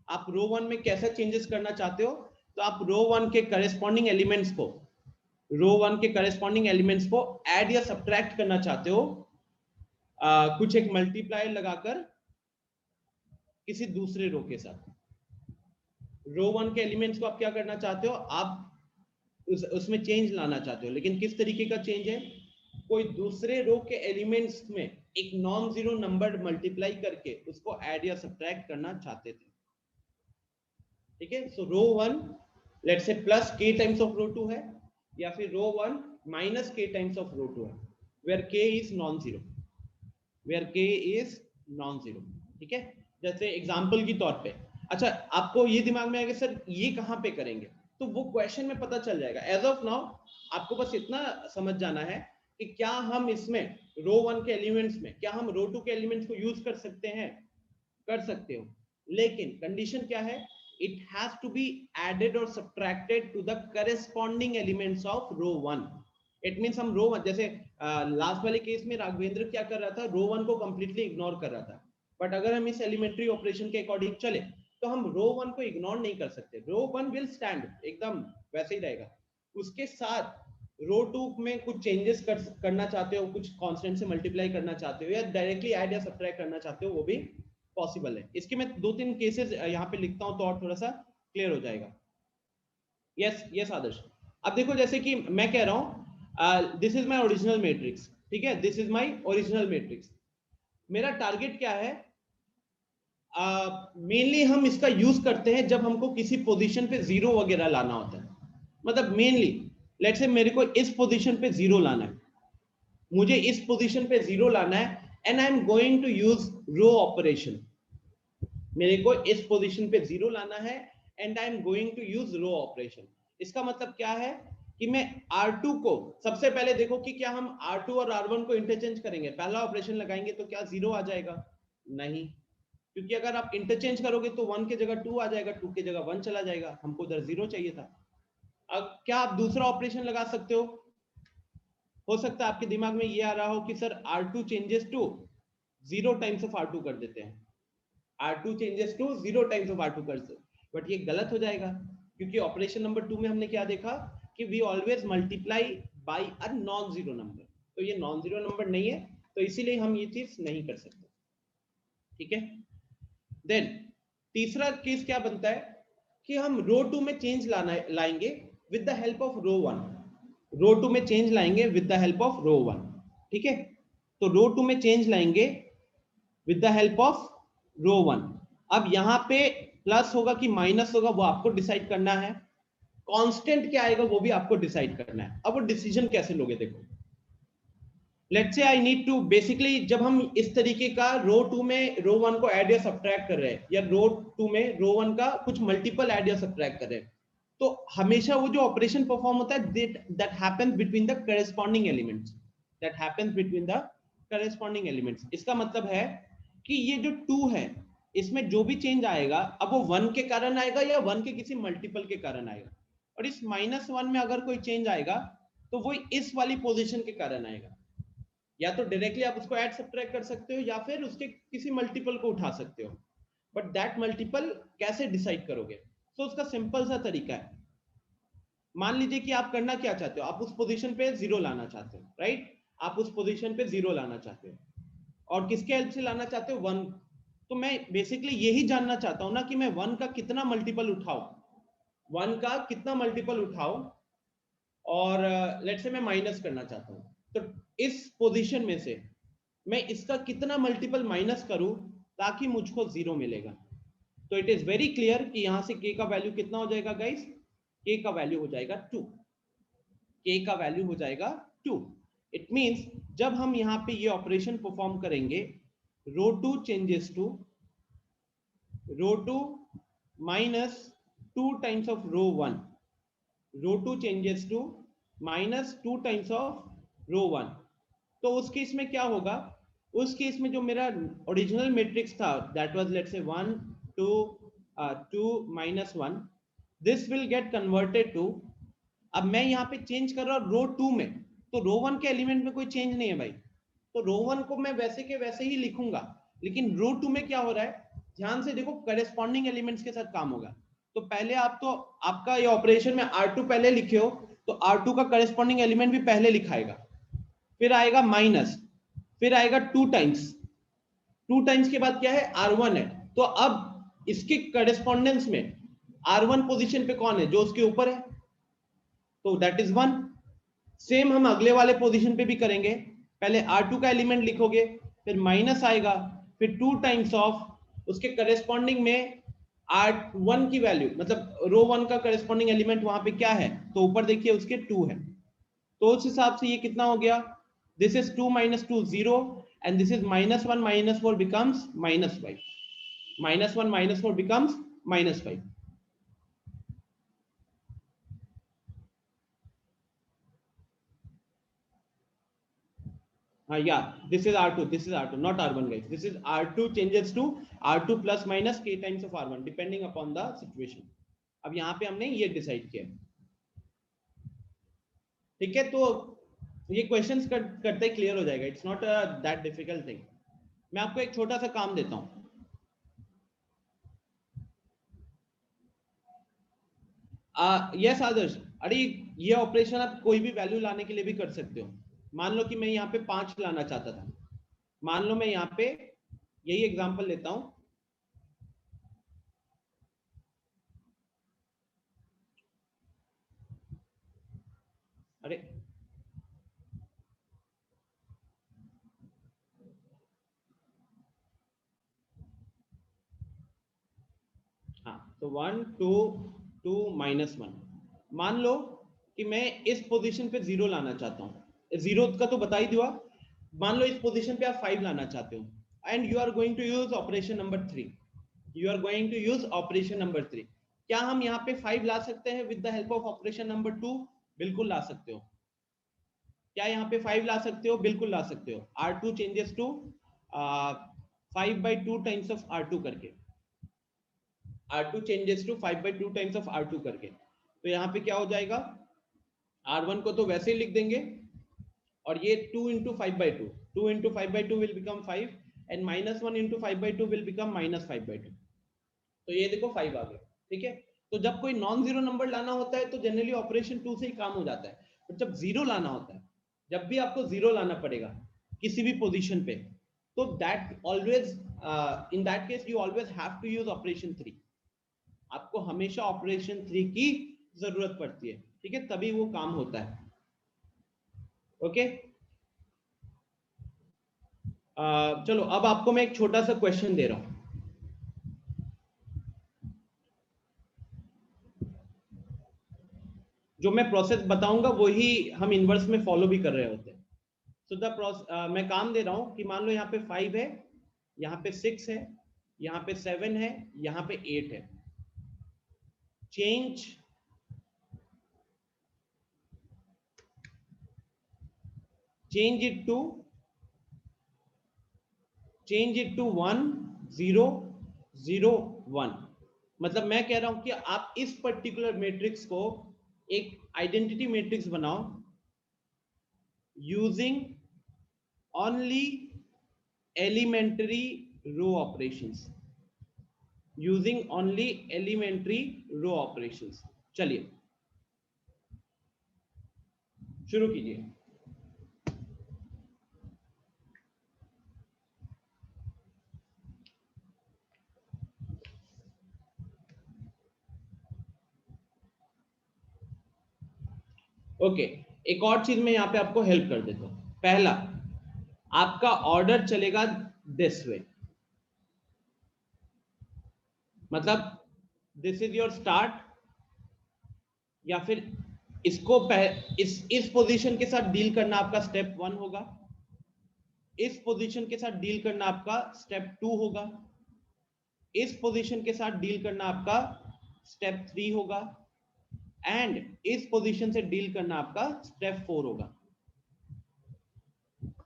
आप रो 1 में कैसा चेंजेस करना चाहते हो, तो आप रो 1 के करस्पॉन्डिंग एलिमेंट्स को, रो 1 के करस्पॉन्डिंग एलिमेंट्स को ऐड या सब्ट्रैक्ट करना चाहते हो, कुछ एक मल्टीप्लायर लगाकर किसी दूसरे रो के साथ। रो 1 के एलिमेंट्स को आप क्या करना चाहते हो, आप उसमें चेंज लाना चाहते हो, लेकिन किस तरीके का चेंज है, कोई दूसरे रो के एलिमेंट्स में एक नॉन जीरो नंबर मल्टीप्लाई करके उसको ऐड या सब्ट्रैक्ट करना चाहते थे, ठीक है। So row 1 let's say plus k times of row 2 है, या फिर row 1 minus k times of row 2 है, where k is non zero, where k is non zero, ठीक है। जैसे एग्जांपल की तौर पे, अच्छा आपको ये दिमाग में आएगा सर ये कहां पे करेंगे, तो वो क्वेश्चन में पता चल जाएगा। एज ऑफ नाउ आपको बस इतना समझ जाना है कि क्या हम इसमें रो 1 के एलिमेंट्स में क्या हम रो 2 के एलिमेंट्स को यूज कर सकते हैं, कर सकते हो, लेकिन कंडीशन क्या है, it has to be added or subtracted to the corresponding elements of row 1। It means हम रो जैसे लास्ट वाले केस में राघवेंद्र क्या कर रहा था, रो 1 को कंप्लीटली इग्नोर कर रहा था, बट अगर हम इस एलिमेंट्री ऑपरेशन के अकॉर्डिंग चले तो हम रो 1 को इग्नोर नहीं कर सकते, रो 1 विल स्टैंड एकदम वैसे ही रहेगा। उसके साथ रो 2 में कुछ चेंजेस करना चाहते हो, कुछ कांस्टेंट से मल्टीप्लाई करना चाहते हो या डायरेक्टली ऐड या सब्ट्रैक्ट करना चाहते हो, वो भी पॉसिबल है। इसके मैं 2-3 केसेस यहाँ पे लिखता हूँ तो और थोड़ा सा क्लियर हो जाएगा। यस यस आदर्श, अब देखो जैसे कि मैं कह रहा हूँ this is my original matrix, ठीक है, this is my original matrix. मेरा टारगेट क्या है, मेनली हम इसका यूज करते हैं जब हमको किसी पोजीशन पे जीरो वगैरह लाना होता है। मतलब मेनली लेट्स से मेरे को इस पोजीशन पे जीरो लाना है, मुझे इस पोजीशन पे जीरो लाना है and I am going to use row operation. मेरे को इस पोजीशन पे जीरो लाना है and I am going to use row operation. इसका मतलब क्या है कि मैं R2 को सबसे पहले देखो कि क्या हम R2 और R1 को इंटरचेंज करेंगे, पहला ऑपरेशन लगाएंगे तो क्या जीरो आ जाएगा? नहीं, क्योंकि अगर आप इंटरचेंज करोगे तो 1 की जगह 2 आ जाएगा, 2 की जगह 1 चला जाएगा, हमको उधर जीरो चाहिए था। अब क्या आप दूसरा ऑपरेशन लगा सकते हो सकता है आपके दिमाग में ये आ रहा हो कि sir R2 changes to 0 times of R2 कर देते हैं, R2 changes to 0 times of R2 कर सकते, बट ये गलत हो जाएगा क्योंकि ऑपरेशन नंबर 2 में हमने क्या देखा कि we always multiply by a non zero number, तो ये नॉन जीरो नंबर नहीं है, तो इसीलिए हम ये चीज नहीं कर सकते, ठीक है। देन तीसरा केस क्या बनता है कि हम रो 2 में चेंज लाएंगे with the help of row 1, रो 2 में चेंज लाएंगे with the help of row 1, ठीक है। तो रो 2 में चेंज लाएंगे with the help of row 1। अब यहां पे प्लस होगा कि माइनस होगा वो आपको डिसाइड करना है, कांस्टेंट क्या आएगा वो भी आपको डिसाइड करना है। अब वो डिसीजन कैसे लोगे, देखो let's say I need to basically जब हम इस तरीके का रो 2 में रो 1 को ऐड या सब्ट्रैक्ट कर रहे हैं या रो 2 में रो 1 का कुछ मल्टीपल ऐड या सब्ट्रैक्ट कर रहे हैं, तो हमेशा वो जो ऑपरेशन परफॉर्म होता है that happens between the corresponding elements, that happens between the corresponding elements. इसका मतलब है कि ये जो 2 है इसमें जो भी चेंज आएगा अब वो 1 के कारण आएगा या 1 के किसी मल्टीपल के कारण आएगा, और इस -1 में अगर कोई चेंज आएगा तो वो इस वाली पोजीशन के कारण आएगा, या तो डायरेक्टली आप उसको ऐड सब्ट्रैक्ट कर सकते हो या फिर उसके किसी मल्टीपल को उठा सकते हो, बट दैट मल्टीपल कैसे डिसाइड करोगे? तो उसका सिंपल सा तरीका है, मान लीजिए कि आप करना क्या चाहते हो, आप उस पोजीशन पे जीरो लाना चाहते हो, राइट, आप उस पोजीशन पे जीरो लाना चाहते हो और किसके हेल्प से लाना चाहते हो? 1। तो मैं बेसिकली यही जानना चाहता हूं ना कि मैं 1 का कितना मल्टीपल उठाऊं, 1 का कितना मल्टीपल उठाऊं, और लेट्स से मैं माइनस करना चाहता हूं, तो इस पोजीशन में से मैं इसका कितना मल्टीपल माइनस करूं ताकि मुझको जीरो मिलेगा। तो इट इज वेरी क्लियर कि यहां से k का वैल्यू कितना हो जाएगा गाइस, k का वैल्यू हो जाएगा 2, k का वैल्यू हो जाएगा 2। इट मींस जब हम यहां पे ये ऑपरेशन परफॉर्म करेंगे रो 2 changes to row 2 minus 2 times of row 1, row 2 changes to minus 2 times of row 1। तो उस केस में क्या होगा, उस केस में जो मेरा ओरिजिनल मैट्रिक्स था that was let's say 1 2 2 -1, this will get converted to, अब मैं यहाँ पे चेंज कर रहा हूँ रो 2 में, तो रो 1 के एलिमेंट में कोई चेंज नहीं है भाई, तो रो 1 को मैं वैसे के वैसे ही लिखूंगा, लेकिन रो 2 में क्या हो रहा है ध्यान से देखो, करेस्पॉन्डिंग एलिमेंट्स के साथ काम होगा। तो पहले आप तो आपका ये ऑपरेशन में R2 पहले लिखे हो तो R2 का करेस्पॉन्डिंग एलिमेंट भी पहले लिखाएगा, फिर आएगा माइनस, फिर आएगा 2 टाइम्स, 2 टाइम्स के बाद क्या है R1 है, तो अब इसके करेस्पॉन्डेंस में R1 पोजीशन पे कौन है, जो उसके ऊपर है, तो दैट इज 1। सेम हम अगले वाले पोजीशन पे भी करेंगे, पहले R2 का एलिमेंट लिखोगे, फिर माइनस आएगा, फिर 2 टाइम्स ऑफ उसके करेस्पॉन्डिंग में R1 की वैल्यू, मतलब रो 1 का करेस्पॉन्डिंग एलिमेंट वहां पे क्या है, तो ऊपर देखिए उसके 2 है, तो उस हिसाब से ये कितना हो गया, this is 2 minus 2 0 and this is -1 -4 becomes -5, -1 -4 becomes -5। Yeah, this is R2, this is R2, not R1 guys, this is R2 changes to R2 plus minus k times of R1 depending upon the situation। अब यहाँ पे हमने ये decide किया, ठीक है। तो ये क्वेश्चंस करते ही क्लियर हो जाएगा, it's not that difficult thing. मैं आपको एक छोटा सा काम देता हूँ। यस आदर्श, अरे ये ऑपरेशन आप कोई भी वैल्यू लाने के लिए भी कर सकते हो। मान लो कि मैं यहाँ पे 5 लाना चाहता था, मान लो मैं यहाँ पे यही एग्जांपल लेता हूँ। अरे हाँ, तो 1 2 2 -1। मान लो कि मैं इस पोजीशन पे 0 लाना चाहता हूँ, 0 का तो बता ही दिया। मान लो इस पोजीशन पे आप 5 लाना चाहते हो, and you are going to use operation number 3। You are going to use operation number 3। क्या हम यहाँ पे 5 ला सकते हैं with the help of operation number 2? बिल्कुल ला सकते हो। क्या यहाँ पे 5 ला सकते हो? बिल्कुल ला सकते हो। R2 changes to 5/2 times of R2 करके, R2 changes to 5/2 times of R2 करके। तो यहाँ पे क्या हो जाएगा, R1 को तो वैसे ही लिख देंगे, और ये 2 into 5/2, 2 into 5/2 will become 5, and -1 into 5/2 will become -5/2। तो ये देखो 5 आ गए, ठीक है। तो जब कोई नॉन जीरो नंबर लाना होता है तो जनरली ऑपरेशन 2 से ही काम हो जाता है, बट जब जीरो लाना होता है, जब भी आपको जीरो लाना पड़ेगा किसी भी पोजीशन पे, तो that always in that case you always have to use operation 3। आपको हमेशा ऑपरेशन 3 की जरूरत पड़ती है, ठीक है, तभी वो काम होता है। ओके, चलो अब आपको मैं एक छोटा सा क्वेश्चन दे रहा हूं। जो मैं प्रोसेस बताऊंगा वही हम इनवर्स में फॉलो भी कर रहे होते हैं। सो द प्रोसेस मैं काम दे रहा हूं कि मान लो यहाँ पे 5 है, यहाँ पे 6 है, यहाँ पे 7 है, यहाँ पे 8 है। Change it to 1 0 0 1। मतलब मैं कह रहा हूं कि आप इस पर्टिकुलर मैट्रिक्स को एक आइडेंटिटी मैट्रिक्स बनाओ using only elementary row operations, using only elementary row operations. चलिए शुरू कीजिए। ओके, एक और चीज मैं यहाँ पे आपको हेल्प कर देता हूँ। पहला, आपका ऑर्डर चलेगा दिस वे, मतलब दिस इज योर स्टार्ट, या फिर इसको इस पोजीशन के साथ डील करना आपका स्टेप 1 होगा, इस पोजीशन के साथ डील करना आपका स्टेप 2 होगा, इस पोजीशन के साथ डील करना आपका स्टेप 3 होगा, एंड इस पोजीशन से डील करना आपका स्टेप 4 होगा।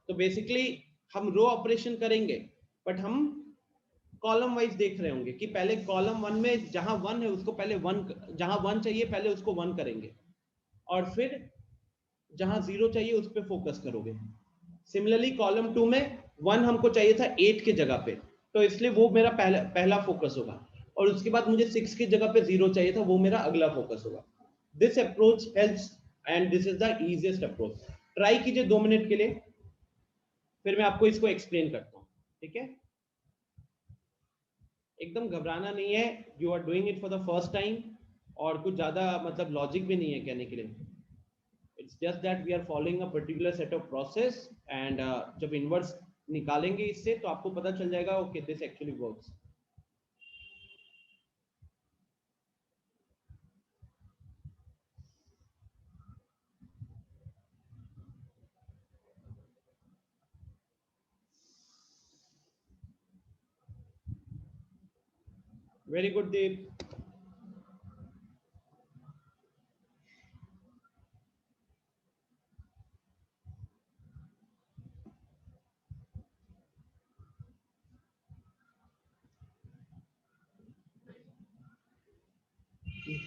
तो बेसिकली हम रो ऑपरेशन करेंगे, बट हम कॉलम वाइज देख रहे होंगे कि पहले कॉलम 1 में जहां 1 है उसको पहले 1, जहां 1 चाहिए पहले उसको 1 करेंगे, और फिर जहां 0 चाहिए उस पर फोकस करोगे। सिमिलरली कॉलम 2 में 1 हमको चाहिए था 8 के जगह पे, तो इसलिए वो मेरा पहला फोकस होगा, और उसके बाद मुझे 6 की जगह पे 0 चाहिए था, वो मेरा अगला फोकस होगा। This approach helps and this is the easiest approach. Try कीजिए 2 मिनट के लिए, फिर मैं आपको इसको एक्सप्लेन करता हूँ, ठीक है। एकदम घबराना नहीं है, you are doing it for the first time, और कुछ ज्यादा मतलब लॉजिक भी नहीं है कहने के लिए। It's just that we are following a particular set of process, and जब इनवर्स निकालेंगे इससे तो आपको पता चल जाएगा okay this actually works. Very good Deep.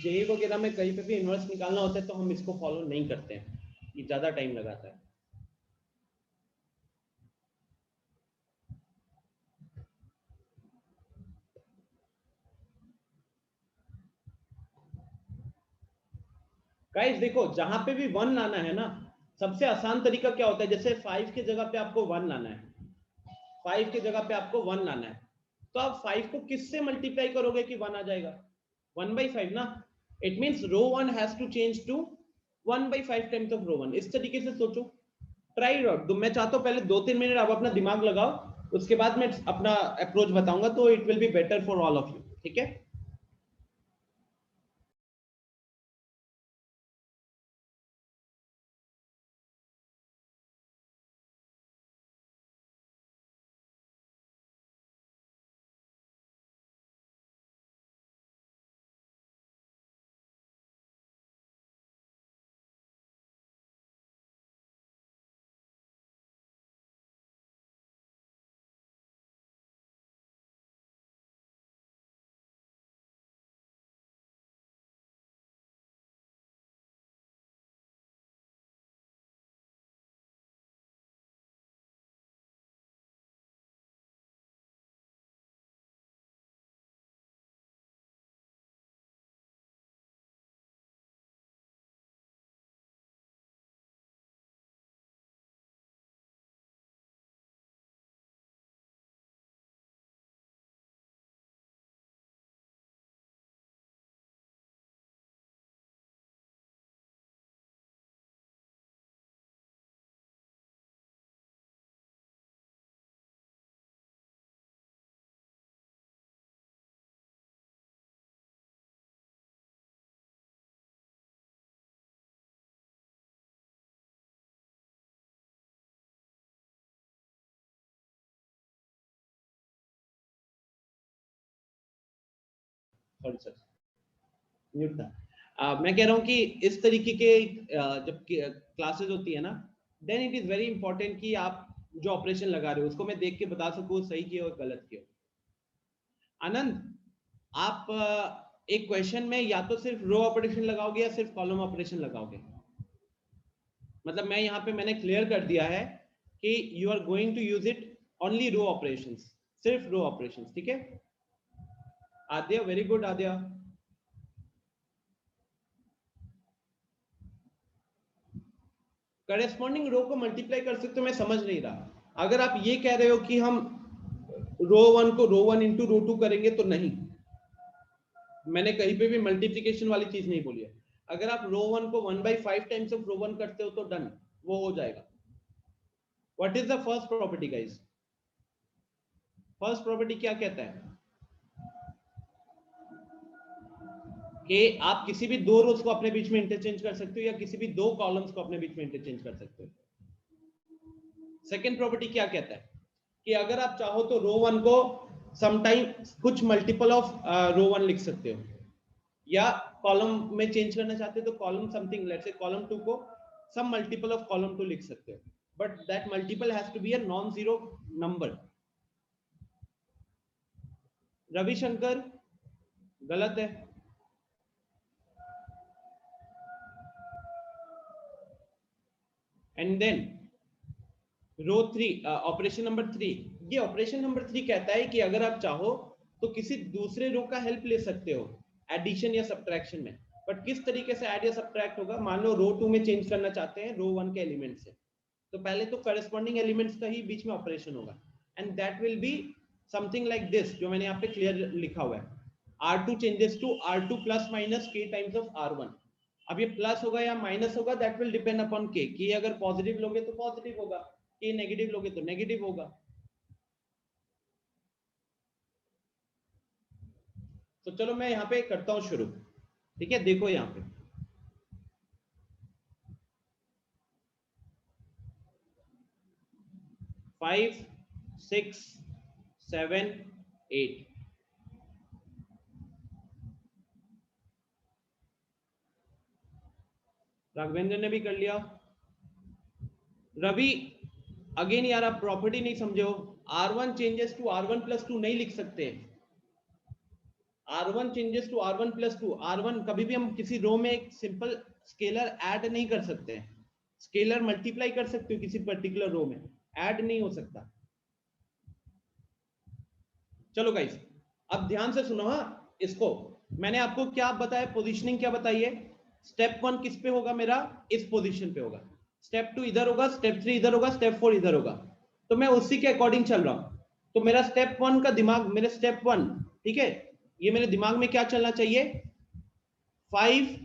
J वगैरह में कहीं पे भी इनवर्स निकालना होता है तो हम इसको फॉलो नहीं करते हैं, ये ज्यादा टाइम लगाता है। गाइस देखो, जहां पे भी 1 लाना है ना, सबसे आसान तरीका क्या होता है, जैसे 5 के जगह पे आपको 1 लाना है, 5 के जगह पे आपको 1 लाना है, तो आप 5 को किससे मल्टीप्लाई करोगे कि 1 आ जाएगा? 1/5 ना। It means row 1 has to change to 1/5 times of row 1। इस तरीके से सोचो, ट्राई इट आउट। मैं चाहता हूं पहले 2-3 मिनट आप अपना दिमाग लगाओ, उसके बाद मैं अपना अप्रोच बताऊंगा, तो it will be better for all of you. ठीक है? सॉरी सर, म्यूट था। मैं कह रहा हूं कि इस तरीके के जब क्लासेस होती है ना, then it is very important कि आप जो ऑपरेशन लगा रहे हो उसको मैं देख के बता सकूं सही किया और गलत किया। आनंद, आप एक क्वेश्चन में या तो सिर्फ रो ऑपरेशन लगाओगे या सिर्फ कॉलम ऑपरेशन लगाओगे? मतलब मैं यहाँ पे मैंने क्लियर कर दिया है कि you are going to use it only row operations, सिर्फ रो ऑपरेशंस। ठीक है? Aadya, very good Aadya. Corresponding row को मल्टीप्लाई कर सकते हो, मैं समझ नहीं रहा। अगर आप ये कह रहे हो कि हम रो 1 को रो 1 इंटू रो 2 करेंगे, तो नहीं, मैंने कहीं पे भी मल्टीप्लीकेशन वाली चीज नहीं बोली है। अगर आप रो 1 को 1/5 टाइम्स ऑफ रो 1 करते हो तो डन, वो हो जाएगा। What is the first property guys? First property क्या कहता है कि आप किसी भी दो रोज को अपने बीच में इंटरचेंज कर सकते हो या किसी भी दो कॉलम्स को अपने बीच में इंटरचेंज कर सकते हो। सेकेंड प्रॉपर्टी क्या कहता है कि अगर आप चाहो तो रो 1 को समटाइम कुछ मल्टीपल ऑफ रो 1 लिख सकते हो, या कॉलम में चेंज करना चाहते हो तो column something, let's say column 2 को सम मल्टीपल ऑफ कॉलम 2 लिख सकते हो, but that multiple has to be a non zero number. Ravishankar, गलत है। And then row 3, operation number 3, ये ऑपरेशन नंबर 3 कहता है कि अगर आप चाहो तो किसी दूसरे रो का हेल्प ले सकते हो एडिशन या सब्ट्रैक्शन में। बट किस तरीके से ऐड या सब्ट्रैक्ट होगा? मान लो रो 2 में चेंज करना चाहते हैं रो 1 के एलिमेंट से, तो पहले तो करस्पॉन्डिंग एलिमेंट्स का ही बीच में ऑपरेशन होगा, and that will be something like this, जो मैंने यहाँ पे क्लियर लिखा हुआ है। R2 changes to R2 plus minus k times of R1। अब ये प्लस होगा या माइनस होगा, that will depend upon k, कि अगर पॉजिटिव लोगे तो पॉजिटिव होगा, कि नेगेटिव लोगे तो नेगेटिव होगा। तो चलो मैं यहाँ पे करता हूँ शुरू। ठीक है, देखो यहाँ पे 5, 6, 7, 8। राघवेंद्र ने भी कर लिया। रवि, अगेन यार आप प्रॉपर्टी नहीं समझे हो। R1 changes to R1 plus 2 नहीं लिख सकते। R1 changes to R1 plus 2, R1 कभी भी हम किसी रो में एक सिंपल स्केलर ऐड नहीं कर सकते हैं। स्केलर मल्टीप्लाई कर सकते हो किसी पर्टिकुलर रो में, ऐड नहीं हो सकता। चलो गाइस, अब ध्यान से सुनो। हाँ, इसको मैंने आपको क्या बताया, पोजीशनिंग क्या बताई है स्टेप 1 किस पे होगा मेरा, इस पोजीशन पे होगा, स्टेप 2 इधर होगा, स्टेप 3 इधर होगा, स्टेप 4 इधर होगा, तो मैं उसी के अकॉर्डिंग चल रहा हूं। तो मेरा स्टेप 1 का दिमाग, मेरे स्टेप 1, ठीक है, ये मेरे दिमाग में क्या चलना चाहिए, 5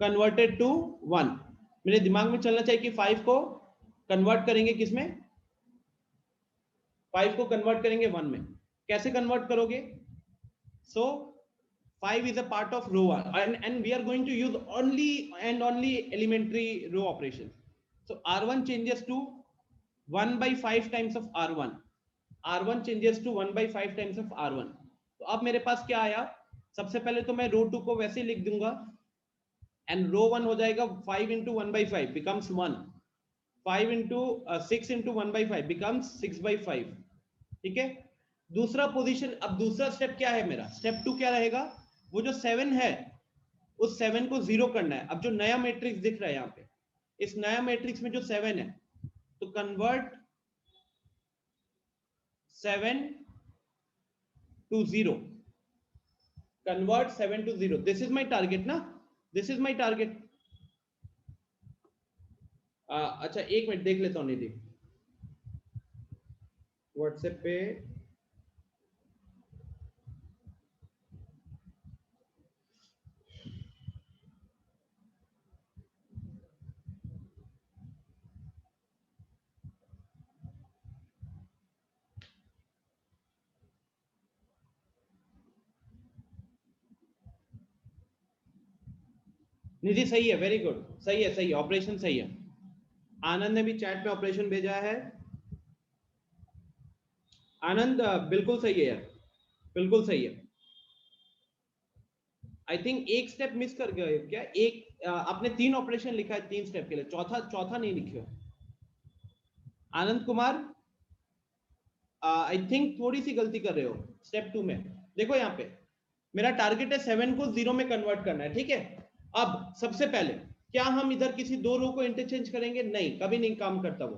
कन्वर्टेड टू 1, मेरे दिमाग में चलना चाहिए कि 5 को कन्वर्ट करेंगे किसमें, 5 को कन्वर्ट करेंगे 1 में। कैसे कन्वर्ट करोगे, सो 5 is a part of row 1 and we are going to use only elementary row operations. So R1 changes to 1 by 5 times of R1, R1 changes to 1 by 5 times of R1। तो अब मेरे पास क्या आया, सबसे पहले तो मैं रो 2 को वैसे ही लिख दूंगा एंड रो 1 हो जाएगा 5 into 1 by 5 becomes 1, 5 into 6 into 1 by 5 becomes 6 by 5, ठीक है। दूसरा पोजीशन, अब दूसरा स्टेप क्या है मेरा, स्टेप 2 क्या रहेगा, वो जो 7 है उस 7 को 0 करना है। अब जो नया मैट्रिक्स दिख रहा है यहाँ पे, इस नया मैट्रिक्स में जो 7 है, तो convert 7 to 0, convert 7 to 0, this is my target ना, this is my target। अच्छा एक मिनट देख लेता हूँ निधि व्हाट्सएप पे, निधि सही है, वेरी गुड, सही है, सही है, ऑपरेशन सही है। आनंद ने भी चैट में ऑपरेशन भेजा है, आनंद बिल्कुल सही है यार, बिल्कुल सही है। आई थिंक एक स्टेप मिस कर गए क्या, एक आपने 3 ऑपरेशन लिखा है 3 स्टेप के लिए, चौथा नहीं लिखे हो। आनंद कुमार आई थिंक थोड़ी सी गलती कर रहे हो स्टेप 2 में। देखो यहाँ पे मेरा टारगेट है 7 को 0 में कन्वर्ट करना है, ठीक है। अब सबसे पहले क्या हम इधर किसी 2 रो को इंटरचेंज करेंगे, नहीं, कभी नहीं काम करता वो।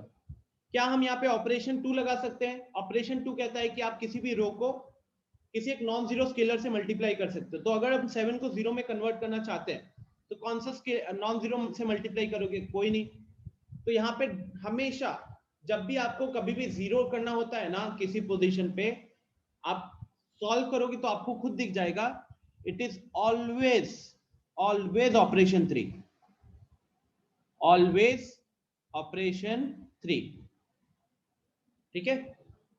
क्या हम यहाँ पे ऑपरेशन 2 लगा सकते हैं, ऑपरेशन 2 कहता है कि आप किसी भी रो को किसी एक नॉन जीरो स्केलर से मल्टीप्लाई कर सकते हो। तो अगर हम 7 को 0 में कन्वर्ट करना चाहते हैं तो कौन सा नॉन जीरो से मल्टीप्लाई करोगे, कोई नहीं। तो यहाँ पे हमेशा जब भी आपको कभी भी 0 करना होता है ना किसी पोजीशन पे, आप सॉल्व करोगे तो आपको खुद दिख जाएगा, it is always operation 3, always operation 3, ठीक है।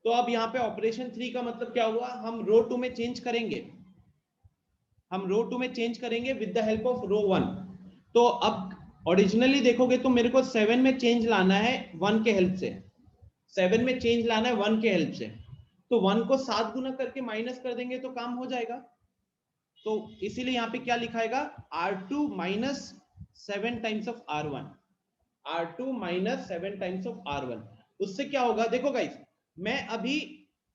तो अब यहाँ पे ऑपरेशन 3 का मतलब क्या हुआ, हम रो 2 में चेंज करेंगे, हम रो 2 में चेंज करेंगे with the help of row 1। तो अब ओरिजिनली देखोगे तो मेरे को 7 में चेंज लाना है 1 के हेल्प से, 7 में चेंज लाना है 1 के हेल्प से। तो 1 को 7 गुना करके माइनस कर देंगे तो काम हो जाएगा। तो इसीलिए यहाँ पे क्या लिखाएगा, R2 minus 7 times of R1, R2 minus 7 times of R1। उससे क्या होगा, देखो गाइस, मैं अभी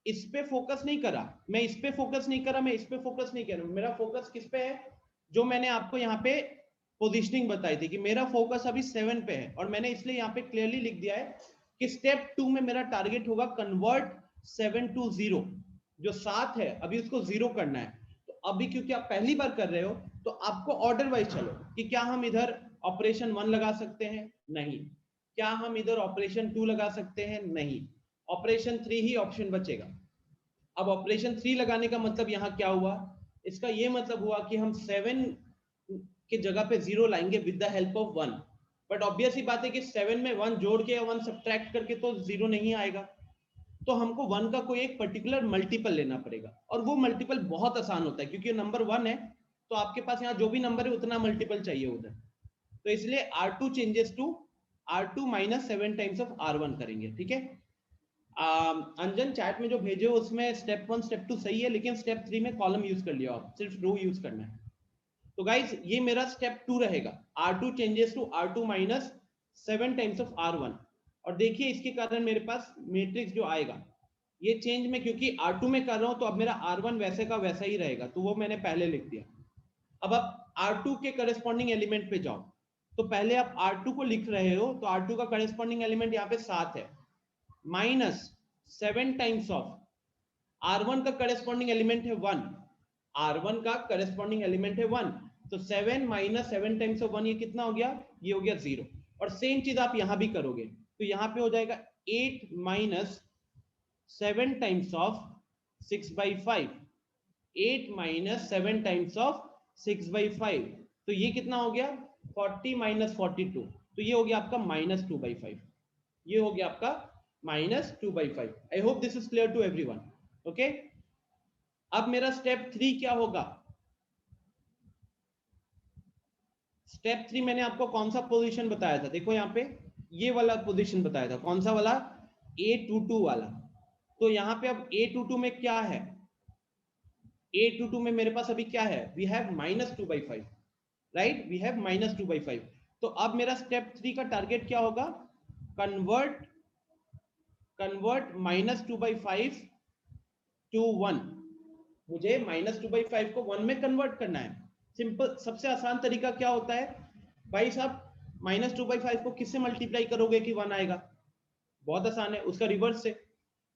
इस पे फोकस नहीं करा, मैं इस पे फोकस नहीं करा, मैं इस पे फोकस नहीं कर रहा, मेरा फोकस किस पे है, जो मैंने आपको यहाँ पे पोजीशनिंग बताई थी कि मेरा फोकस अभी 7 पे है। और मैंने इसलिए यहाँ पे क्लियरली लिख दिया है कि स्टेप 2 में मेरा टारगेट होगा कन्वर्ट 7 to 0, जो 7 है अभी उसको 0 करना है। तो अभी क्योंकि आप पहली बार कर रहे हो तो आपको ऑर्डर वाइज चलो कि क्या हम इधर ऑपरेशन 1 लगा सकते हैं, नहीं, क्या हम इधर ऑपरेशन 2 लगा सकते हैं, नहीं, ऑपरेशन 3 ही ऑप्शन बचेगा। अब ऑपरेशन 3 लगाने का मतलब यहाँ क्या हुआ, इसका ये मतलब हुआ कि हम 7 के जगह पे 0 लाएंगे with the help of 1। But obvious ही बात है कि 7 में 1 जोड़ के या 1 सब्ट्रैक्ट करके तो 0 नहीं आएगा। तो हमको 1 का कोई एक पर्टिकुलर मल्टीपल लेना पड़ेगा, और वो मल्टीपल बहुत आसान होता है क्योंकि नंबर 1 है तो आपके पास यहाँ जो भी नंबर है उतना मल्टीपल चाहिए उधर। तो इसलिए R2 changes to R2 minus 7 times of R1 करेंगे, ठीक है। अंजन चैट में जो भेजे उसमें स्टेप 1 स्टेप 2 सही है, लेकिन स्टेप 3 में कॉलम यूज कर लिया, आप सिर्फ रो यूज करना है। तो गाइस ये मेरा स्टेप 2 रहेगा, R2 changes to R2 minus 7 times of R1। और देखिए इसके कारण मेरे पास मैट्रिक्स जो आएगा ये चेंज में, क्योंकि R2 में कर रहा हूं तो अब मेरा R1 वैसे का वैसा ही रहेगा, तो वो मैंने पहले लिख दिया। अब आप R2 के करस्पॉन्डिंग एलिमेंट पे जाओ, तो पहले आप R2 को लिख रहे हो तो R2 का करस्पॉन्डिंग एलिमेंट यहाँ पे 7 है, माइनस 7 टाइम्स ऑफ R1 का करस्पॉन्डिंग एलिमेंट है 1, R1 का करस्पॉन्डिंग एलिमेंट है 1, तो 7 माइनस 7 टाइम्स ऑफ 1 ये कितना हो गया, ये हो गया 0। और सेम चीज आप यहां भी करोगे तो यहां पे हो जाएगा 8 minus 7 times of 6/5, 8 minus 7 times of 6/5, तो ये कितना हो गया 40 माइनस 42, तो ये हो गया आपका -2/5, ये हो गया आपका -2/5। I hope this is clear to everyone. Okay, अब मेरा स्टेप 3 क्या होगा? स्टेप 3 मैंने आपको कौन सा पोजीशन बताया था, देखो यहाँ पे ये वाला पोजीशन बताया था, कौन सा वाला, A22 वाला। तो यहाँ पे अब A22 में क्या है, A22 में मेरे पास अभी क्या है, we have -2/5, right, we have -2/5। तो अब मेरा स्टेप 3 का टारगेट क्या होगा, कन्वर्ट -2/5 टू 1। मुझे -2/5 को 1 में कन्वर्ट करना है। सिंपल, सबसे आसान तरीका क्या होता है भाई साहब, -2/5 को किससे मल्टीप्लाई करोगे कि 1 आएगा? बहुत आसान है, उसका रिवर्स से।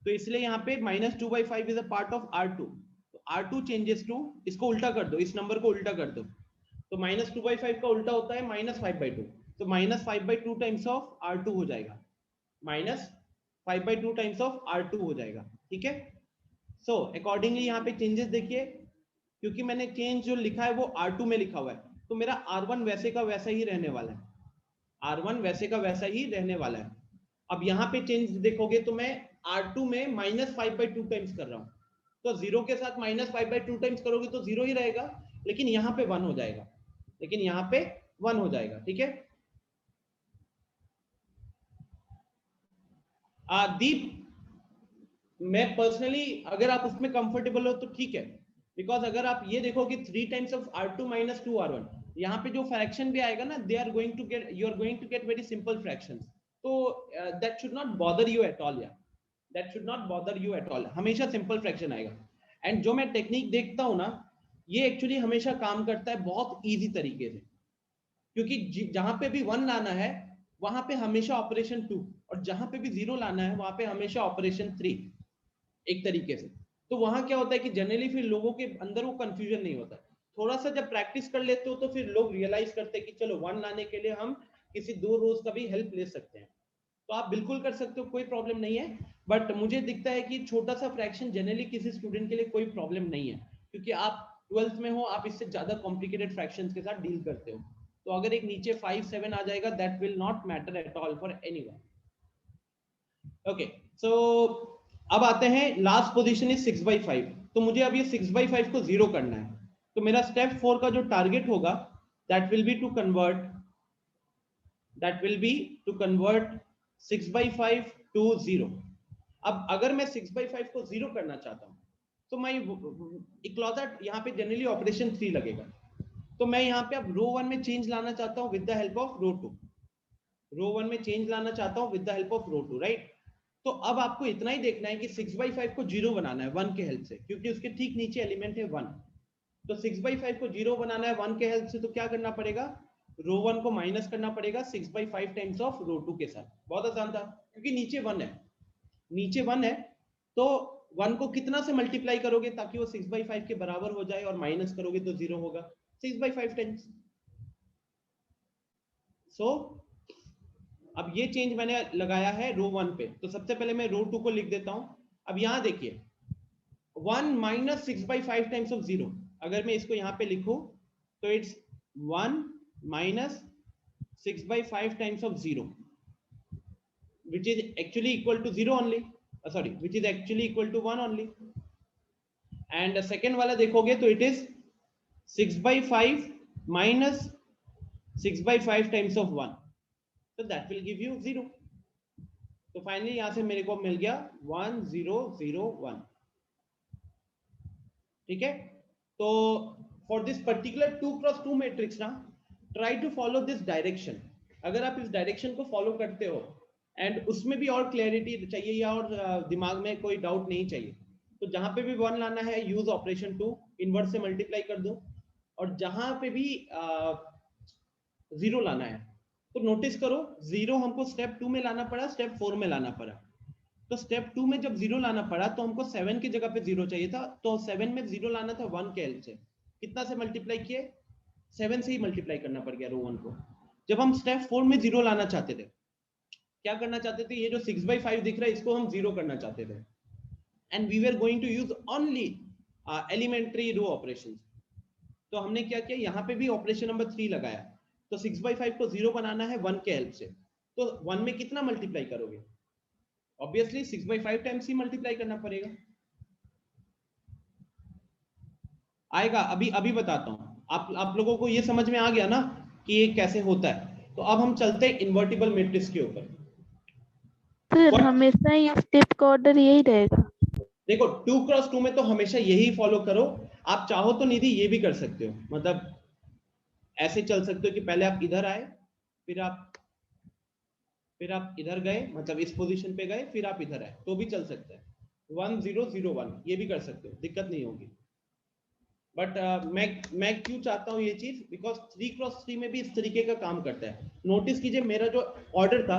तो इसलिए यहाँ पे -2/5 is a part of R2, तो R2 चेंजेस टू, इसको उल्टा कर दो, इस नंबर को उल्टा कर दो, तो -2/5 का उल्टा होता है -5/2, तो -5/2 टाइम्स ऑफ R2 हो जाएगा, -5/2 टाइम्स ऑफ R2 हो जाएगा। ठीक है, सो अकॉर्डिंगली यहाँ पे चेंजेस देखिए, क्योंकि मैंने चेंज जो लिखा है वो R2 में लिखा हुआ है, तो मेरा R1 वैसे का वैसा ही रहने वाला है, R1 वैसे का वैसा ही रहने वाला है। अब यहाँ पे चेंज देखोगे तो मैं R2 में -5/2 टाइम्स कर रहा हूँ, तो 0 के साथ -5/2 टाइम्स करोगे तो 0 ही रहेगा, लेकिन यहाँ पे 1 हो जाएगा, लेकिन यहाँ पे 1 हो जाएगा। ठीक है, दीप, मैं पर्सनली, अगर आप उसमें कंफर्टेबल हो तो ठीक है, बिकॉज अगर आप ये देखो कि 3 टाइम्स ऑफ R2 - 2R1, यहाँ पे जो फ्रैक्शन भी आएगा ना, they are going to get, you are going to get very simple fractions, तो that should not bother you at all, yeah that should not bother you at all, हमेशा simple fraction आएगा। And जो मैं technique देखता हूँ ना, ये actually हमेशा काम करता है बहुत ईजी तरीके से, क्योंकि जहां पे भी 1 लाना है वहां पे हमेशा ऑपरेशन 2, और जहां पे भी 0 लाना है वहां पे हमेशा ऑपरेशन 3, एक तरीके से। तो वहां क्या होता है कि जनरली फिर लोगों के अंदर वो कंफ्यूजन नहीं होता, थोड़ा सा जब प्रैक्टिस कर लेते हो तो फिर लोग रियलाइज करते हैं कि चलो 1 लाने के लिए हम किसी 2 रोज का भी हेल्प ले सकते हैं, तो आप बिल्कुल कर सकते हो, कोई प्रॉब्लम नहीं है। बट मुझे दिखता है कि छोटा सा फ्रैक्शन जनरली किसी स्टूडेंट के लिए कोई प्रॉब्लम नहीं है, क्योंकि आप 12th में हो, आप इससे ज्यादा कॉम्प्लिकेटेड फ्रैक्शंस के साथ डील करते हो, तो अगर एक नीचे 5 7 आ जाएगा, that will not matter at all for anyone. Okay, so अब आते हैं, लास्ट पोजीशन इज 6/5, तो मुझे अब ये 6/5 को 0 करना है, तो मेरा स्टेप 4 का जो टारगेट होगा, that will be to convert 6/5 to 0। अब अगर मैं 6/5 को 0 करना चाहता हूं तो मैं इकलौता यहाँ पे जनरली ऑपरेशन 3 लगेगा, तो मैं यहाँ पे अब रो 1 में चेंज लाना चाहता हूँ with the help of row 2, row 1 में चेंज लाना चाहता हूँ with the help of row 2, right. तो अब आपको इतना ही देखना है कि 6/5 को 0 बनाना है 1 के हेल्प से, क्योंकि उसके ठीक नीचे एलिमेंट है 1, तो 6/5 को 0 बनाना है 1 के हेल्प से, तो क्या करना पड़ेगा, रो 1 को माइनस करना पड़ेगा 6/5 टाइम्स ऑफ रो 2 के साथ। बहुत आसान था, क्योंकि नीचे 1 है, नीचे 1 है, तो 1 को कितना से मल्टीप्लाई करोगे ताकि वो 6/5 के बराबर हो जाए, और माइनस करोगे तो 0 होगा, 6/5 टाइम्स। सो अब ये चेंज मैंने लगाया है रो 1 पे, तो सबसे पहले मैं रो 2 को लिख देता हूं। अब यहां देखिए 1 - 6/5 टाइम्स ऑफ 0, अगर मैं इसको यहां पे लिखूं तो it's 1 - 6/5 times of 0, which is actually equal to 0 only, sorry, which is actually equal to 1 only, and the second वाला देखोगे तो it is 6/5 minus 6/5 times of 1, so that will give you 0। तो फाइनली यहां से मेरे को मिल गया 1 0 0 1। ठीक है, तो for this particular 2x2 matrix ना, try to follow this direction, अगर आप इस डायरेक्शन को फॉलो करते हो एंड उसमें भी और क्लैरिटी चाहिए या और दिमाग में कोई डाउट नहीं चाहिए, तो जहां पे भी 1 लाना है यूज ऑपरेशन 2, इनवर्स से मल्टीप्लाई कर दो, और जहां पे भी 0 लाना है तो नोटिस करो 0 हमको स्टेप 2 में लाना पड़ा, स्टेप 4 में लाना पड़ा, तो स्टेप 2 में जब 0 लाना पड़ा तो हमको 7 की जगह पे 0 चाहिए था, तो 7 में 0 लाना था 1 के हेल्प से, कितना से मल्टीप्लाई किए 7 से ही मल्टीप्लाई करना पड़ गया रो 1 को। जब हम स्टेप 4 में 0 लाना चाहते थे, क्या करना चाहते थे, ये जो 6/5 दिख रहा है इसको हम 0 करना चाहते थे, and we were going to use only elementary row operations. तो हमने क्या किया, यहाँ पे भी ऑपरेशन नंबर 3 लगाया। तो 6/5 को 0 बनाना है 1 के हेल्प से, तो 1 में कितना मल्टीप्लाई करोगे, ऑब्वियसली 6/5 टाइम्स ही मल्टीप्लाई करना पड़ेगा। आएगा, अभी बताता हूं। आप लोगों को ये समझ में आ गया ना कि ये कैसे होता है। तो अब हम चलते हैं इन्वर्टिबल मैट्रिक्स के ऊपर। सर हमेशा ये स्टेप का ऑर्डर यही रहेगा? देखो 2x2 में तो हमेशा यही फॉलो करो। आप चाहो तो निधि ये भी कर सकते हो, मतलब ऐसे चल सकते हो कि पहले आप इधर आए, फिर आप इधर गए, मतलब इस पोजीशन पे गए, फिर आप इधर आए, तो भी चल सकता है। 1 0 0 1 ये भी कर सकते हो, दिक्कत नहीं होगी। बट मैं क्यों चाहता हूँ ये चीज, बिकॉज 3x3 में भी इस तरीके का काम करता है। नोटिस कीजिए मेरा जो ऑर्डर था,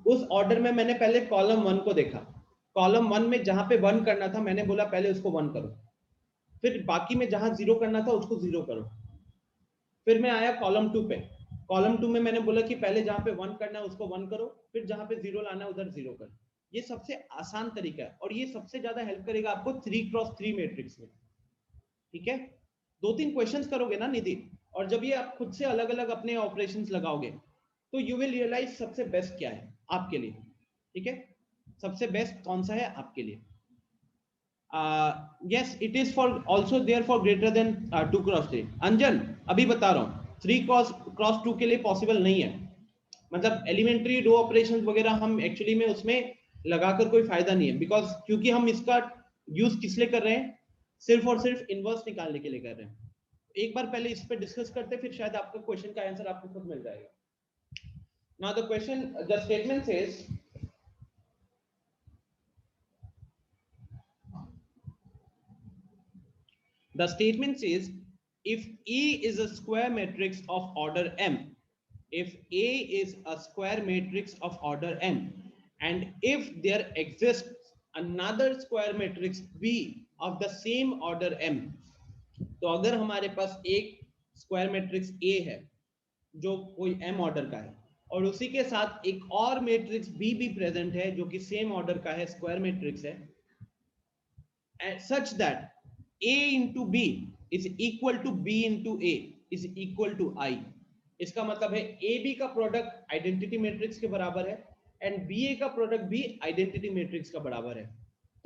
उस ऑर्डर में मैंने पहले कॉलम 1 को देखा। कॉलम 1 में जहां पे 1 करना था मैंने बोला पहले उसको 1 करो, फिर बाकी में जहां 0 करना था उसको 0 करो। फिर मैं आया कॉलम 2 पे। कॉलम 2 में मैंने बोला कि पहले जहां पे 1 करना है उसको 1 करो, फिर जहां पे 0 लाना है उधर 0 करो। ये सबसे आसान तरीका है और ये सबसे ज्यादा हेल्प करेगा आपको 3x3 मैट्रिक्स में। ठीक है, 2-3 क्वेश्चंस करोगे ना निधि, और जब ये आप खुद से अलग अलग अपने ऑपरेशंस लगाओगे तो यू विल रियलाइज सबसे बेस्ट क्या है आपके लिए। ठीक है, सबसे बेस्ट कौन सा है आपके लिए। yes it is for also there for greater than 2x3। अंजन अभी बता रहा हूँ 3x2 के लिए पॉसिबल नहीं है, मतलब एलिमेंट्री रो ऑपरेशंस वगैरह हम एक्चुअली में उसमें लगाकर कोई फायदा नहीं है, बिकॉज क्योंकि हम इसका यूज किस लिए कर रहे हैं, सिर्फ और सिर्फ इनवर्स निकालने के लिए कर रहे हैं। एक बार पहले इस पे डिस्कस करते, फिर शायद आपका क्वेश्चन का आंसर आपको खुद मिल जाएगा। Now the question, the statement says the statement says if A is a square matrix of order m, if A is a square matrix of order m, and if there exists another square matrix B of the same order m, तो अगर हमारे पास एक square matrix A है जो कोई m order का है, और उसी के साथ एक और मैट्रिक्स B भी प्रेजेंट है जो कि सेम ऑर्डर का है, स्क्वायर मैट्रिक्स है, such that A into B is equal to B into A is equal to I। इसका मतलब है AB का प्रोडक्ट आइडेंटिटी मैट्रिक्स के बराबर है एंड BA का प्रोडक्ट भी आइडेंटिटी मैट्रिक्स का बराबर है।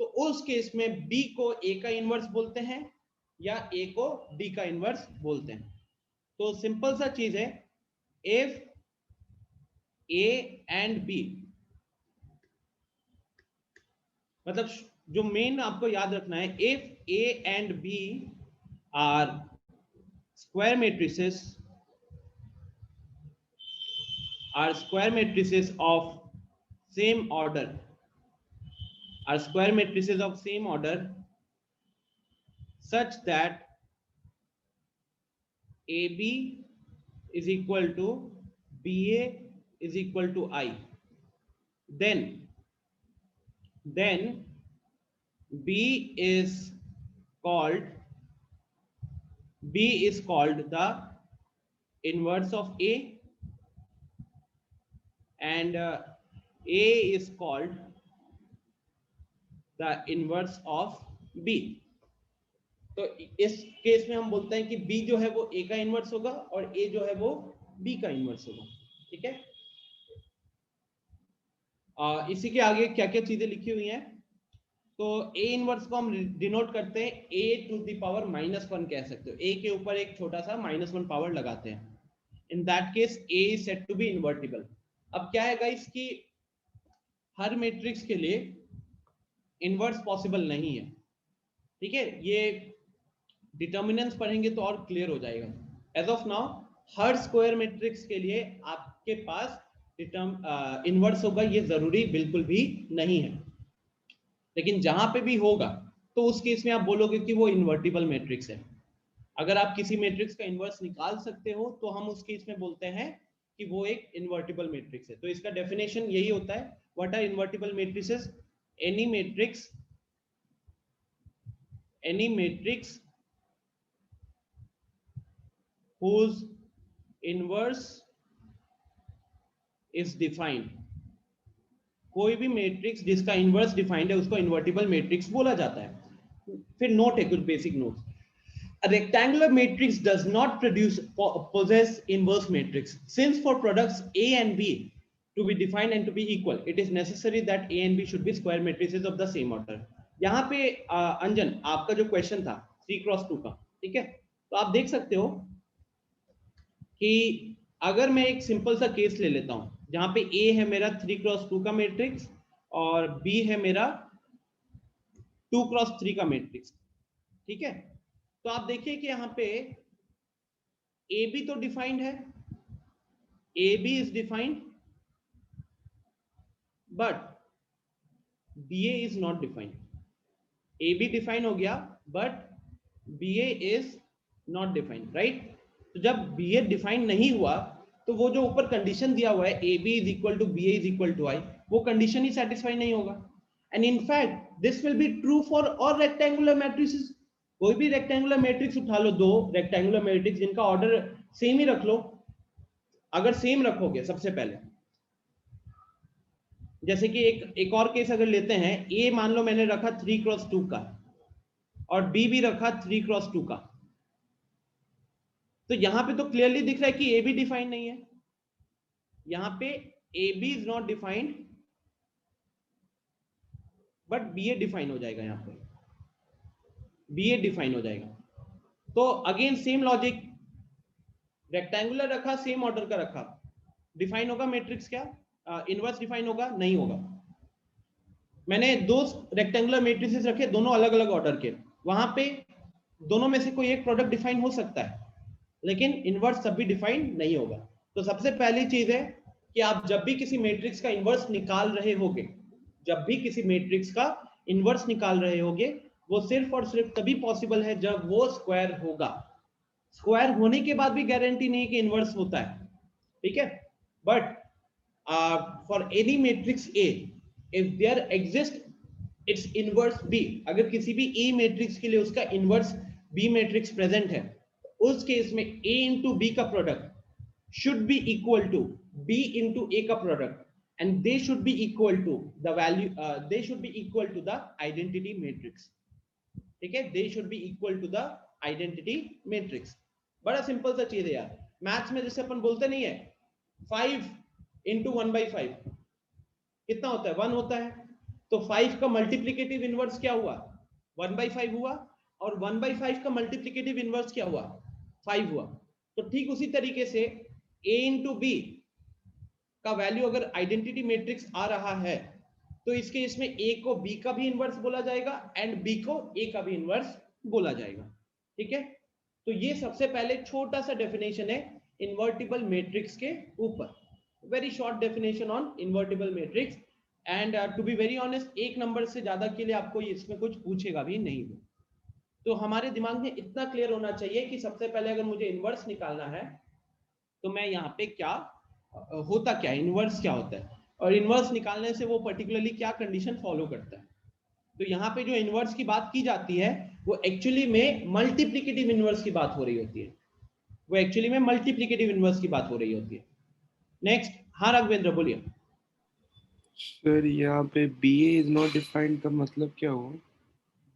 तो उस केस में B को A का इनवर्स बोलते हैं या A को B का इनवर्स बोलते हैं। तो सिंपल सा चीज है, if A and B, मतलब जो मेन आपको याद रखना है, if A and B are square matrices of same order, such that AB is equal to BA is equal to I, then B is called the inverse of A and A is called the inverse of B। तो इस case में हम बोलते हैं कि B जो है वो A का इनवर्स होगा और A जो है वो B का इनवर्स होगा। ठीक है, इसी के आगे क्या क्या चीजें लिखी हुई हैं, तो A इनवर्स को हम डिनोट करते हैं A टू द पावर -1 कह सकते हो, A के ऊपर एक छोटा सा -1 पावर लगाते हैं। In that case A is said to be invertible. अब क्या है गाइस कि हर मैट्रिक्स के लिए इनवर्स पॉसिबल नहीं है। ठीक है, ये डिटर्मिनेंट्स पढ़ेंगे तो और क्लियर हो जाएगा। एज ऑफ नाउ हर स्क्वायर मैट्रिक्स के लिए आपके पास इनवर्स होगा ये जरूरी बिल्कुल भी नहीं है, लेकिन जहां पे भी होगा तो उस केस में आप बोलोगे कि वो इन्वर्टिबल मैट्रिक्स है। अगर आप किसी मैट्रिक्स का इनवर्स निकाल सकते हो तो हम उस केस में बोलते हैं कि वो एक इन्वर्टिबल मैट्रिक्स है। तो इसका डेफिनेशन यही होता है, what are invertible matrices, any matrix whose inverse is defined, कोई भी मैट्रिक्स जिसका इनवर्स डिफाइंड है उसको इन्वर्टिबल मैट्रिक्स बोला जाता है। फिर नोट है कुछ basic notes. A rectangular matrix does not possess inverse matrix. Since for products A and B to be defined and to be equal, it is necessary that A and B should be square matrices of the same order. यहाँ पे अंजन आपका जो question था 3x2 का, ठीक है, तो आप देख सकते हो कि अगर मैं एक सिंपल सा केस ले लेता हूं जहां पे A है मेरा 3x2 का मैट्रिक्स और B है मेरा 2x3 का मैट्रिक्स, ठीक है, तो आप देखिए कि यहां पे AB तो डिफाइंड है, AB is defined but BA is not defined. AB define हो गया but BA is not defined, right. तो जब BA डिफाइन नहीं हुआ तो वो जो ऊपर कंडीशन दिया हुआ है AB is equal to BA is equal to I, वो कंडीशन ही सेटिस्फाई नहीं होगा। And in fact this will be true for all rectangular matrices. कोई भी रेक्टेंगुलर मैट्रिक्स उठा लो, दो रेक्टेंगुलर मैट्रिक्स जिनका ऑर्डर सेम ही रख लो, अगर सेम रखोगे सबसे पहले, जैसे कि एक और केस अगर लेते हैं, A मान लो मैंने रखा 3x2 का और B भी रखा 3x2 का, तो यहां पे तो क्लियरली दिख रहा है कि AB डिफाइंड नहीं है, यहां पे AB is not defined but BA define हो जाएगा, यहां पे BA डिफाइन हो जाएगा। तो अगेन सेम लॉजिक, रेक्टेंगुलर रखा, सेम ऑर्डर का रखा, डिफाइन होगा मैट्रिक्स क्या, इनवर्स डिफाइन होगा, नहीं होगा। मैंने दो रेक्टेंगुलर मैट्रिसेस रखे, दोनों अलग अलग ऑर्डर के, वहां पे दोनों में से कोई एक प्रोडक्ट डिफाइन हो सकता है लेकिन इनवर्स सब भी डिफाइन नहीं होगा। तो सबसे पहली चीज है कि आप जब भी किसी मैट्रिक्स का इनवर्स निकाल रहे होगे, जब भी किसी मैट्रिक्स का इनवर्स निकाल रहे होगे, वो सिर्फ और सिर्फ तभी पॉसिबल है जब वो स्क्वायर होगा। स्क्वायर होने के बाद भी गारंटी नहीं है कि इनवर्स होता है, ठीक है, but for any matrix A if there exists its inverse B, अगर किसी भी A मैट्रिक्स के लिए उसका इनवर्स B मैट्रिक्स प्रेजेंट है, उस केस में A into B का product should be equal to B into A का product and they should be equal to the value, they should be equal to the identity matrix, ठीक है, they should be equal to the identity matrix। बड़ा simple सा चीज है यार, maths में जैसे अपन बोलते नहीं है 5 into 1/5 कितना होता है, 1 होता है, तो 5 का मल्टीप्लिकेटिव इनवर्स क्या हुआ, 1/5 हुआ, और 1/5 का मल्टीप्लिकेटिव इनवर्स क्या हुआ, 5 हुआ। तो ठीक उसी तरीके से A into B का वैल्यू अगर आइडेंटिटी मैट्रिक्स आ रहा है तो इस केस में A को B का भी इनवर्स बोला जाएगा एंड B को A का भी इनवर्स बोला जाएगा, ठीक है। तो ये सबसे पहले छोटा सा डेफिनेशन है इन्वर्टिबल मैट्रिक्स के ऊपर, very short definition on invertible matrix. And to be very honest, एक नंबर से ज्यादा के लिए आपको इसमें कुछ पूछेगा भी नहीं। तो हमारे दिमाग में इतना क्लियर होना चाहिए कि सबसे पहले अगर मुझे इनवर्स निकालना है तो मैं यहाँ पे क्या होता, क्या इनवर्स क्या होता है, और इनवर्स निकालने से वो पर्टिकुलरली क्या कंडीशन फॉलो करता है। तो यहाँ पे जो इनवर्स की बात की जाती है वो एक्चुअली में मल्टीप्लिकेटिव इनवर्स की बात हो रही होती है, वो एक्चुअली में मल्टीप्लिकेटिव इनवर्स की बात हो रही होती है। नेक्स्ट, हाँ राघवेंद्र बोलिए। सर यहाँ पे BA इज नॉट डिफाइंड का मतलब क्या हुआ?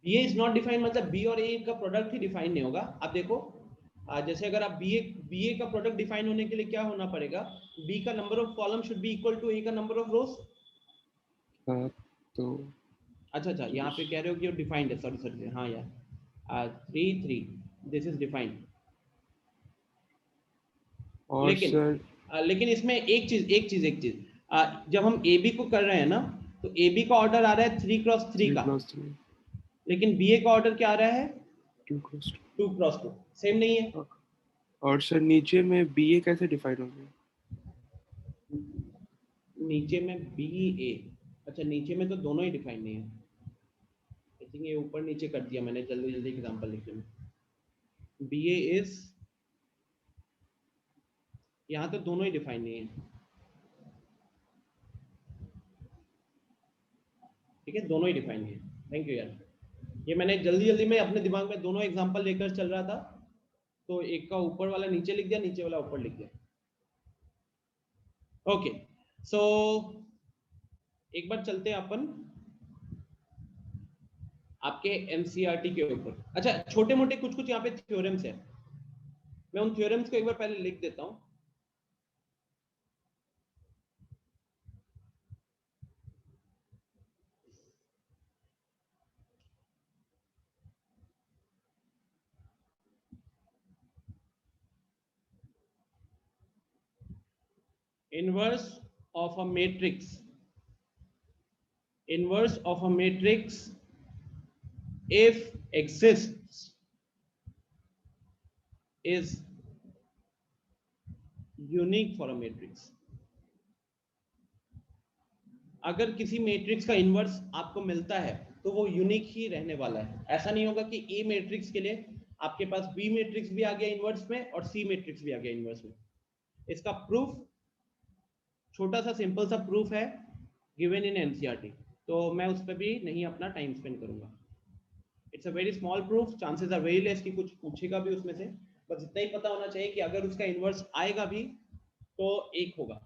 BA इज नॉट डिफाइंड मतलब B और A का प्रोडक्ट ही डिफाइन नहीं होगा। आप देखो, जैसे अगर आप BA का प्रोडक्ट डिफाइन होने के लिए क्या होना पड़ेगा, B का number of column should be equal to A का नंबर ऑफ रोज। हाँ, तो अच्छा, यहाँ पे कह रहे हो कि डिफाइंड है, सॉरी हाँ यार, 3 दिस इज डिफाइंड। और लेकिन इसमें एक चीज जब हम AB को कर रहे हैं ना, तो AB का ऑर्डर आ रहा है 3x3 का, लेकिन BA का ऑर्डर क्या आ रहा है 2x2, सेम नहीं है। और सर नीचे में BA कैसे डिफाइन होगा? नीचे में BA, अच्छा नीचे में तो दोनों ही डिफाइन नहीं है, आई थिंक ये ऊपर नीचे कर दिया मैंने जल्दी एग्जांपल लिखने में। BA इज, यहाँ तो दोनों ही डिफाइन नहीं है, ठीक है, दोनों ही डिफाइन है। थैंक यू यार, ये मैंने जल्दी में अपने दिमाग में दोनों एग्जांपल लेकर चल रहा था, तो एक का ऊपर वाला नीचे लिख दिया, नीचे वाला ऊपर लिख दिया। ओके, सो एक बार चलते हैं अपन आपके एनसीईआरटी के ऊपर। अच्छा, छोटे मोटे कुछ कुछ यहाँ पे थ्योरम्स है, मैं उन थ्योरम्स को एक बार पहले लिख देता हूँ। Inverse of a matrix, inverse of a matrix if exists is unique for a matrix। अगर किसी मैट्रिक्स का इनवर्स आपको मिलता है तो वो यूनिक ही रहने वाला है। ऐसा नहीं होगा कि ए मैट्रिक्स के लिए आपके पास बी मैट्रिक्स भी आ गया इनवर्स में और सी मैट्रिक्स भी आ गया इनवर्स में। इसका प्रूफ, छोटा सा सिंपल सा प्रूफ है गिवन इन एनसीईआरटी, तो मैं उस पर भी नहीं अपना टाइम स्पेंड करूंगा। It's a very small proof, chances are very less कि कुछ पूछेगा भी उसमें से, बस इतना ही पता होना चाहिए कि अगर उसका इनवर्स आएगा भी तो एक होगा,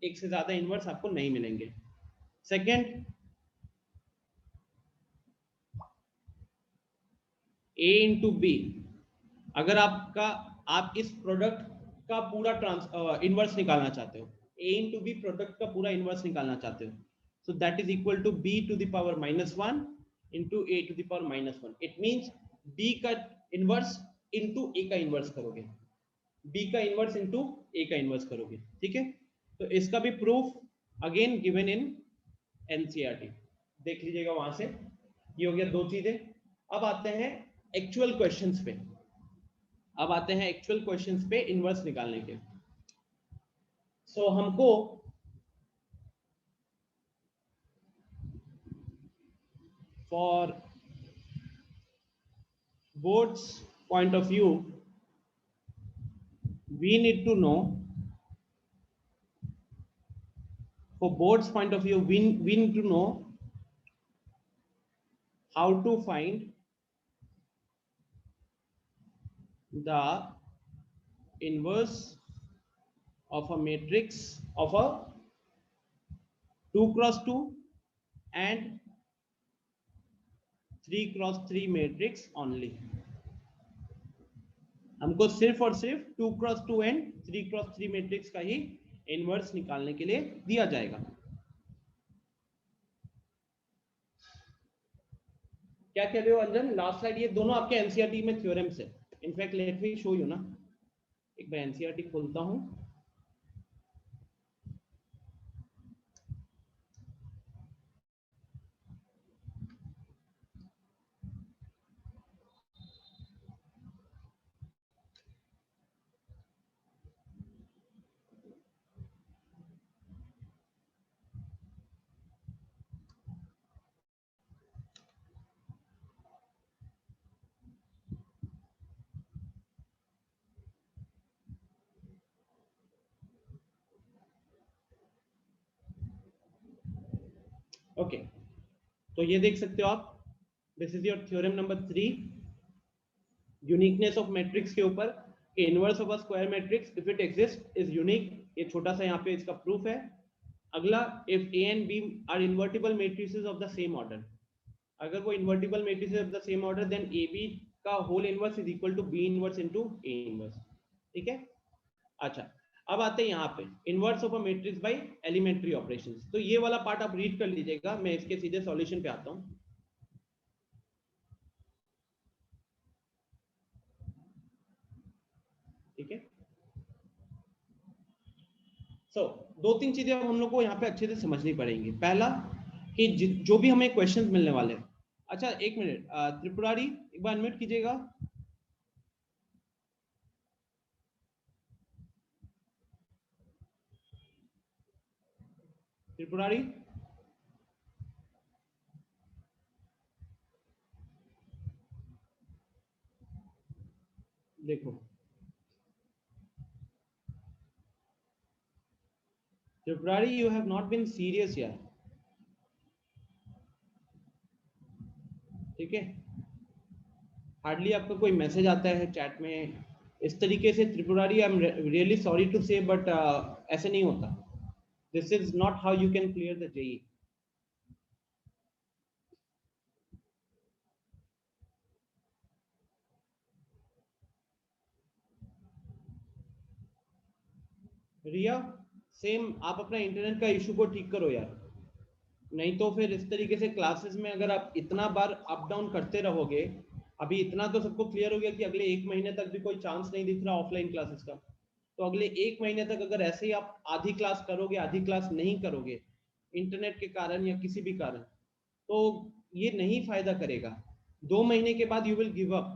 एक से ज्यादा इनवर्स आपको नहीं मिलेंगे। सेकेंड, ए इंटू बी, अगर आप इस प्रोडक्ट का पूरा इनवर्स निकालना चाहते हो, ए इंटू बी प्रोडक्ट का पूरा इनवर्स निकालना चाहते हो, so that is equal to B to the power -1 into A to the power -1। It means B का इनवर्स इंटू ए का इनवर्स करोगे, बी का इनवर्स इंटू ए का इनवर्स करोगे, ठीक है। तो इसका भी proof again given in NCERT, देख लीजिएगा वहां से। ये हो गया दो चीजें। अब आते हैं एक्चुअल क्वेश्चंस पे, अब आते हैं एक्चुअल क्वेश्चंस पे इनवर्स निकालने के। सो हमको for boards point of view we need to know, for board's point of view we need to know how to find the inverse of a matrix of a 2x2 and 3x3 matrix only। हमको सिर्फ और सिर्फ 2x2 and 3x3 matrix का ही inverse निकालने के लिए दिया जाएगा। क्या कह रहे हो अंजन? लास्ट स्लाइड, ये दोनों आपके एनसीईआरटी में थ्योरम्स है। In fact let me show you ना, एक बार एनसीईआरटी खोलता हूं। ओके, तो ये देख सकते हो आप, this is your theorem number 3, uniqueness of matrix के ऊपर। Inverse of a square matrix if it exist is unique, ये छोटा सा यहाँ पे इसका प्रूफ है। अगला, if A and B are invertible matrices of the same order, अगर वो invertible matrices of the same order then A B का whole inverse is equal to B inverse into A inverse, ठीक है। अच्छा, अब आते हैं यहाँ पे inverse of a matrix by elementary operations. तो ये वाला पार्ट आप रीड कर लीजिएगा, मैं इसके सीधे सॉल्यूशन पे आता हूँ। ठीक है, सो दो तीन चीजें अब हम लोग को यहाँ पे अच्छे से समझनी पड़ेंगी। पहला कि जो भी हमें क्वेश्चंस मिलने वाले हैं। अच्छा एक मिनट, त्रिपुरारी एक बार अनम्यूट कीजिएगा। त्रिपुरारी, देखो Tripurari, you have not been serious यार, ठीक है। हार्डली आपका कोई मैसेज आता है चैट में इस तरीके से Tripurari, I am really sorry to say, but ऐसे नहीं होता. This is not how you can clear the JEE. Riya, same आप अपना इंटरनेट का इशू को ठीक करो यार, नहीं तो फिर इस तरीके से क्लासेस में अगर आप इतना बार अप डाउन करते रहोगे, अभी इतना तो सबको क्लियर हो गया कि अगले 1 महीने तक भी कोई चांस नहीं दिख रहा ऑफलाइन क्लासेस का. तो अगले 1 महीने तक अगर ऐसे ही आप आधी क्लास करोगे, आधी क्लास नहीं करोगे इंटरनेट के कारण या किसी भी कारण, तो ये नहीं फायदा करेगा. 2 महीने के बाद यू विल गिव अप.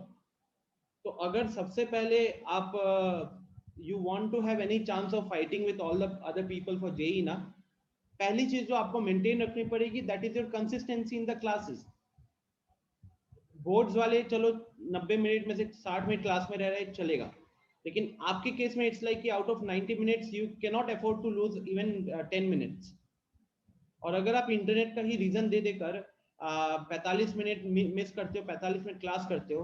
तो अगर सबसे पहले आप you want to have any chance of fighting with all the other people for JEE ना, पहली चीज जो आपको मेंटेन रखनी पड़ेगी, that is your consistency in the classes. Boards वाले चलो 90 मिनट में से 60 मिनट क्लास में रह रहे चलेगा, लेकिन आपके केस में इट्स लाइक कि out of 90 minutes you can not afford to lose even 10 minutes. और अगर आप इंटरनेट का ही रीजन दे देकर 45 मिनट मिस करते हो, 45 मिनट क्लास करते हो,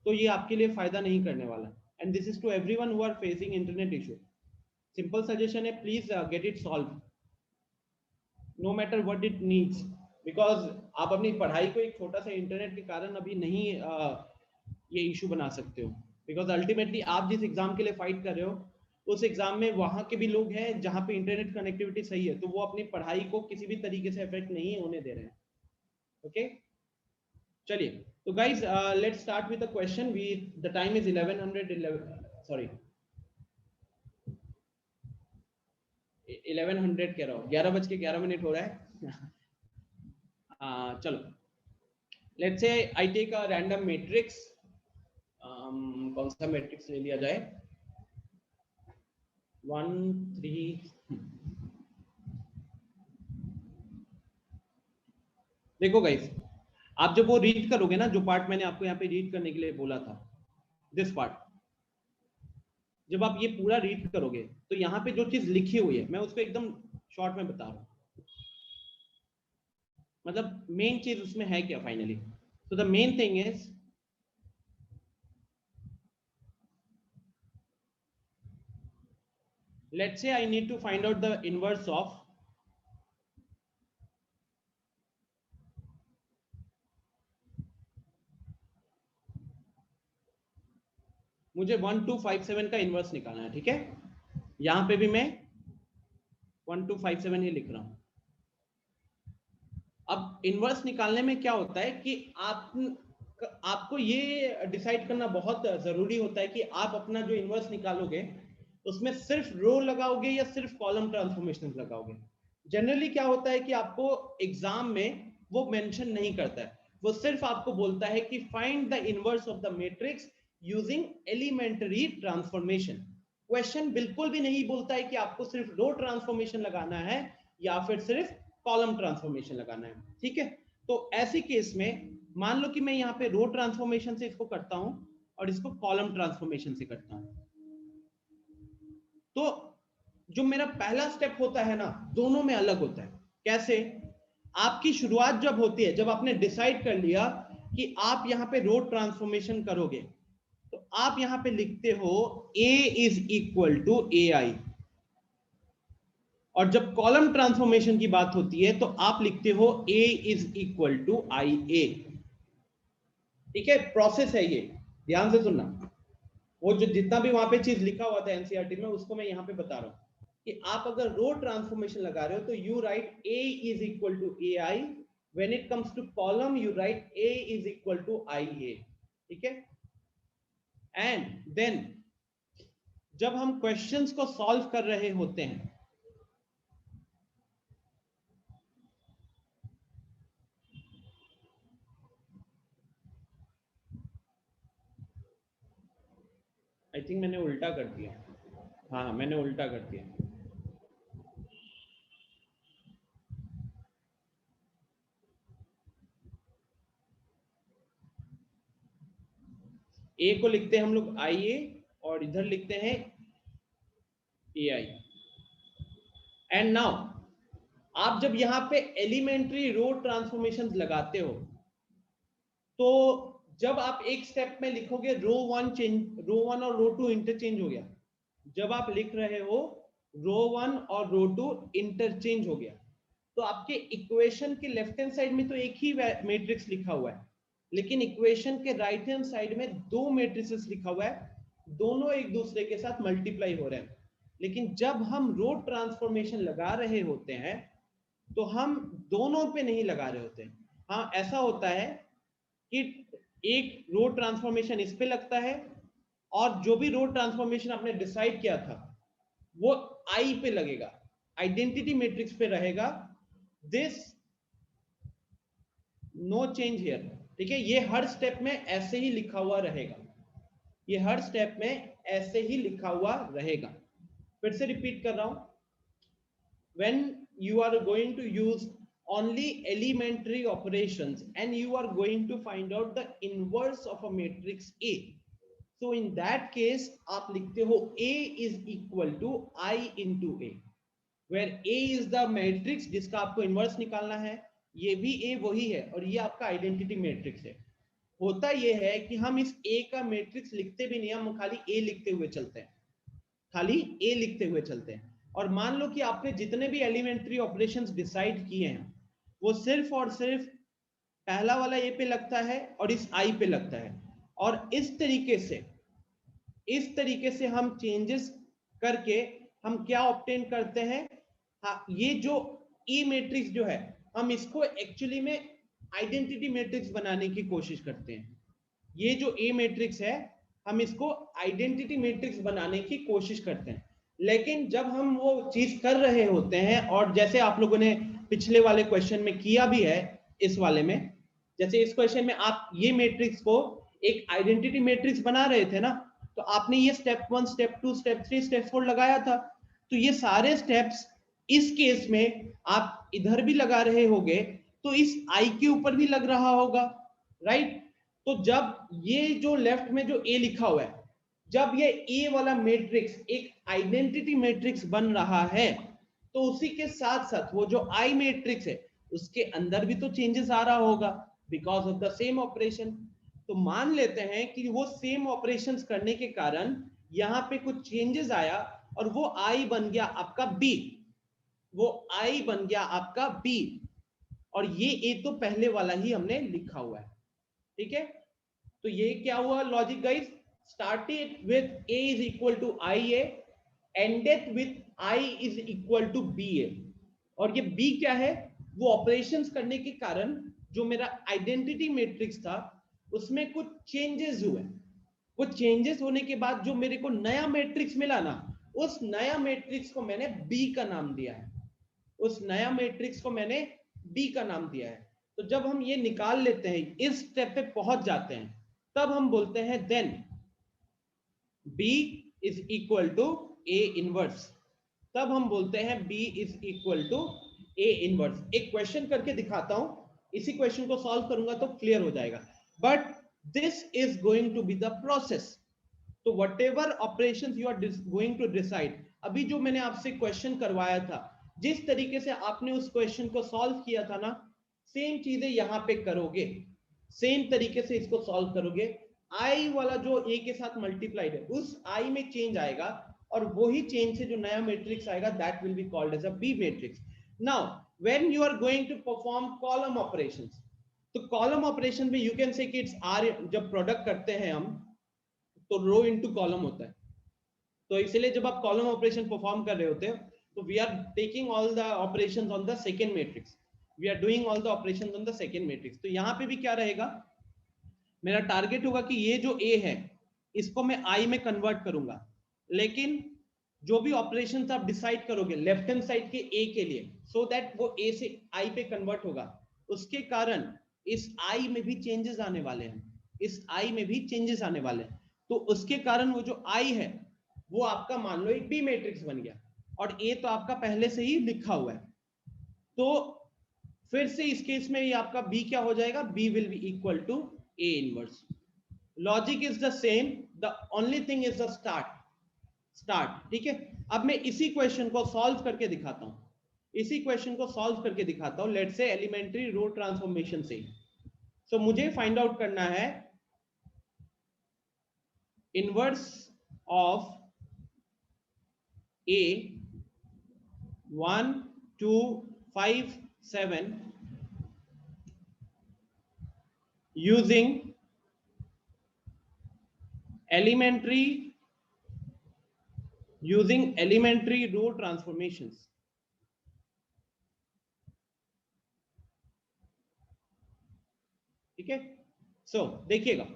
तो ये आपके लिए फायदा नहीं करने वाला. And this is to everyone who are facing internet issue. Simple suggestion है, please get it solve no matter what it needs, because आप अपनी पढ़ाई को एक छोटा सा इंटरनेट के कारण अभी नहीं ये इशू बना सकते हो. बिकॉज अल्टीमेटली आप जिस एग्जाम के लिए फाइट कर रहे हो, उस एग्जाम में वहां के भी लोग हैं जहां पे इंटरनेट कनेक्टिविटी सही है, तो वो अपनी पढ़ाई को किसी भी तरीके से इफेक्ट नहीं होने दे रहे हैं. ओके, चलिए. तो guys let's start with the question. We the time is 1100 कह रहा हूँ, 11:11 हो रहा है. चलो, let's say I take a random matrix. कौन सा मैट्रिक्स ले लिया जाए? 1 3. देखो गाइस, आप जब वो रीड करोगे ना, जो पार्ट मैंने आपको यहाँ पे रीड करने के लिए बोला था, दिस पार्ट, जब आप ये पूरा रीड करोगे तो यहाँ पे जो चीज लिखी हुई है मैं उसको एकदम शॉर्ट में बता रहा हूँ. मतलब मेन चीज उसमें है क्या finally. So the main thing is, let's say I need to find out the inverse of मुझे 1257 का इनवर्स निकालना है. ठीक है, यहां पे भी मैं 1257 ही लिख रहा हूं. अब इनवर्स निकालने में क्या होता है कि आपको ये डिसाइड करना बहुत जरूरी होता है कि आप अपना जो इनवर्स निकालोगे उसमें सिर्फ रो लगाओगे या सिर्फ कॉलम ट्रांसफॉर्मेशन लगाओगे. जनरली क्या होता है कि आपको एग्जाम में वो मेंशन नहीं करता है, वो सिर्फ आपको बोलता है कि find the inverse of the matrix using elementary transformation. Question बिल्कुल भी नहीं बोलता है कि आपको सिर्फ रो ट्रांसफॉर्मेशन लगाना है या फिर सिर्फ कॉलम ट्रांसफॉर्मेशन लगाना है. ठीक है, तो ऐसे केस में मान लो कि मैं यहाँ पे रो ट्रांसफॉर्मेशन से इसको करता हूं और इसको कॉलम ट्रांसफॉर्मेशन से करता हूं, तो जो मेरा पहला स्टेप होता है ना, दोनों में अलग होता है. कैसे? आपकी शुरुआत जब होती है, जब आपने डिसाइड कर लिया कि आप यहाँ पे रो ट्रांसफॉर्मेशन करोगे, तो आप यहाँ पे लिखते हो A is equal to AI, और जब कॉलम ट्रांसफॉर्मेशन की बात होती है तो आप लिखते हो A is equal to IA. ठीक है, प्रोसेस है ये, ध्यान से सुनना. वो जो जितना भी वहां पे चीज लिखा हुआ था एनसीईआरटी में, उसको मैं यहाँ पे बता रहा हूँ कि आप अगर रो ट्रांसफॉर्मेशन लगा रहे हो तो you write A is equal to AI. When it comes to column you write A is equal to IA. ठीक है, एंड देन जब हम क्वेश्चंस को सॉल्व कर रहे होते हैं, आई थिंक मैंने उल्टा कर दिया. हाँ, मैंने उल्टा कर दिया. A को लिखते हैं हम लोग IA और इधर लिखते हैं AI. एंड नाउ आप जब यहाँ पे एलिमेंट्री रो ट्रांसफॉर्मेशन लगाते हो तो जब आप एक स्टेप में लिखोगे रो वन और रो टू इंटरचेंज हो गया, जब आप लिख रहे हो रो वन और रो टू इंटरचेंज हो गया, तो आपके इक्वेशन के लेफ्ट हैंड साइड में तो एक ही मैट्रिक्स लिखा हुआ है, लेकिन इक्वेशन के राइट हैंड साइड में दो मैट्रिसेस लिखा हुआ है, दोनों एक दूसरे के साथ मल्टीप्लाई हो रहे हैं। लेकिन जब हम रो ट्रांसफॉर्मेशन लगा रहे होते हैं तो हम दोनों पे नहीं लगा रहे होते। हाँ, ऐसा होता है कि एक रो ट्रांसफॉर्मेशन इस पे लगता है और जो भी रो ट्रांसफॉर्मेशन आपने डिसाइड किया था वो आई पे लगेगा, आइडेंटिटी मैट्रिक्स पे रहेगा। दिस नो चेंज हियर, ठीक है, ये हर स्टेप में ऐसे ही लिखा हुआ रहेगा, ये हर स्टेप में ऐसे ही लिखा हुआ रहेगा। फिर से रिपीट कर रहा हूं, when you are going to use only elementary operations and you are going to find out the inverse of a matrix A, so in that case आप लिखते हो A is equal to I into A, where A is the matrix जिसका आपको inverse निकालना है, ये भी A वही है और ये आपका आइडेंटिटी मैट्रिक्स है। होता ये है कि हम इस A का मैट्रिक्स लिखते भी नहीं, हम खाली A लिखते हुए चलते हैं, खाली A लिखते हुए चलते हैं। और मान लो कि आपने जितने भी एलिमेंट्री ऑपरेशंस डिसाइड किए हैं वो सिर्फ और सिर्फ पहला वाला A पे लगता है और इस I पे लगता है, और इस तरीके से हम चेंजेस करके हम क्या ऑब्टेन करते हैं, हाँ, ये जो E मैट्रिक्स जो है हम इसको एक्चुअली में आइडेंटिटी मैट्रिक्स बनाने की कोशिश करते हैं। ये जो A मैट्रिक्स है हम इसको आइडेंटिटी मैट्रिक्स बनाने की कोशिश करते हैं। लेकिन जब हम वो चीज कर रहे होते हैं, और जैसे आप लोगों ने पिछले वाले क्वेश्चन में किया भी है, इस वाले में जैसे इस क्वेश्चन में आप ये मैट्रिक्स को एक आइडेंटिटी मैट्रिक्स बना रहे थे ना, तो आपने ये स्टेप 1 स्टेप 2 स्टेप 3 स्टेप 4 लगाया था, तो ये सारे स्टेप्स इस केस में आप इधर भी लगा रहे होगे तो इस आई के ऊपर भी लग रहा होगा, राइट। तो जब ये जो लेफ्ट में जो ए लिखा हुआ है, जब ये ए वाला मैट्रिक्स एक आइडेंटिटी मैट्रिक्स बन रहा है, तो उसी के साथ साथ वो जो आई मैट्रिक्स है उसके अंदर भी तो चेंजेस आ रहा होगा because of the same operation. तो मान लेते हैं कि वो सेम ऑपरेशंस करने के कारण यहाँ पे कुछ चेंजेस आया और वो आई बन गया आपका बी, वो आई बन गया आपका बी, और ये ए तो पहले वाला ही हमने लिखा हुआ है, ठीक है। तो ये क्या हुआ logic guys, started with a is equal to ia, ended with I is equal to ba, और ये b क्या है, वो ऑपरेशंस करने के कारण जो मेरा आइडेंटिटी मैट्रिक्स था उसमें कुछ चेंजेस हुए, वो चेंजेस होने के बाद जो मेरे को नया मैट्रिक्स मिला ना, उस नया मैट्रिक्स को मैंने b का नाम दिया है, उस नया मैट्रिक्स को मैंने b का नाम दिया है। तो जब हम ये निकाल लेते हैं, इस स्टेप पे पहुंच जाते हैं, तब हम बोलते हैं then b is equal to a inverse, तब हम बोलते हैं b is equal to a inverse. एक क्वेश्चन करके दिखाता हूं, इसी क्वेश्चन को सॉल्व करूंगा तो क्लियर हो जाएगा, but this is going to be the process. तो whatever operation you are going to decide, अभी जो मैंने आपसे क्वेश्चन करवाया था, जिस तरीके से आपने उस क्वेश्चन को सॉल्व किया था ना, सेम चीजें यहां पे करोगे, सेम तरीके से इसको सॉल्व करोगे। आई वाला जो ए के साथ मल्टीप्लाइड है, उस आई में चेंज आएगा और वही चेंज से जो नया मैट्रिक्स आएगा that will be called as a B matrix. Now when you are going to perform column operations, तो कॉलम ऑपरेशन में यू कैन से कि इट्स आर, जब प्रोडक्ट करते हैं हम तो रो इनटू कॉलम होता है, तो इसलिए जब आप कॉलम ऑपरेशन परफॉर्म कर रहे होते हो तो we are taking all the operations on the second matrix, we are doing all the operations on the second matrix. तो यहां पे भी क्या रहेगा, मेरा टारगेट होगा कि ये जो ए है इसको मैं आई में कन्वर्ट करूंगा, लेकिन जो भी ऑपरेशंस आप डिसाइड करोगे लेफ्ट हैंड साइड के ए के लिए, सो दैट वो ए से आई पे कन्वर्ट होगा, उसके कारण इस आई में भी चेंजेस आने वाले हैं, इस आई में भी चेंजेस आने वाले हैं। तो उसके कारण वो जो आई है वो आपका मान लो एक बी मैट्रिक्स बन गया, और ए तो आपका पहले से ही लिखा हुआ है। तो फिर से इस केस में ये आपका बी क्या हो जाएगा, B will be equal to A inverse. Logic is the same, the only thing is the start, ठीक है। अब मैं इसी क्वेश्चन को सॉल्व करके दिखाता हूं, इसी क्वेश्चन को सॉल्व करके दिखाता हूं, let's say elementary row transformation से। सो मुझे फाइंड आउट करना है inverse of A 1 2 5 7 using elementary row transformations. ठीक है, सो देखिएगा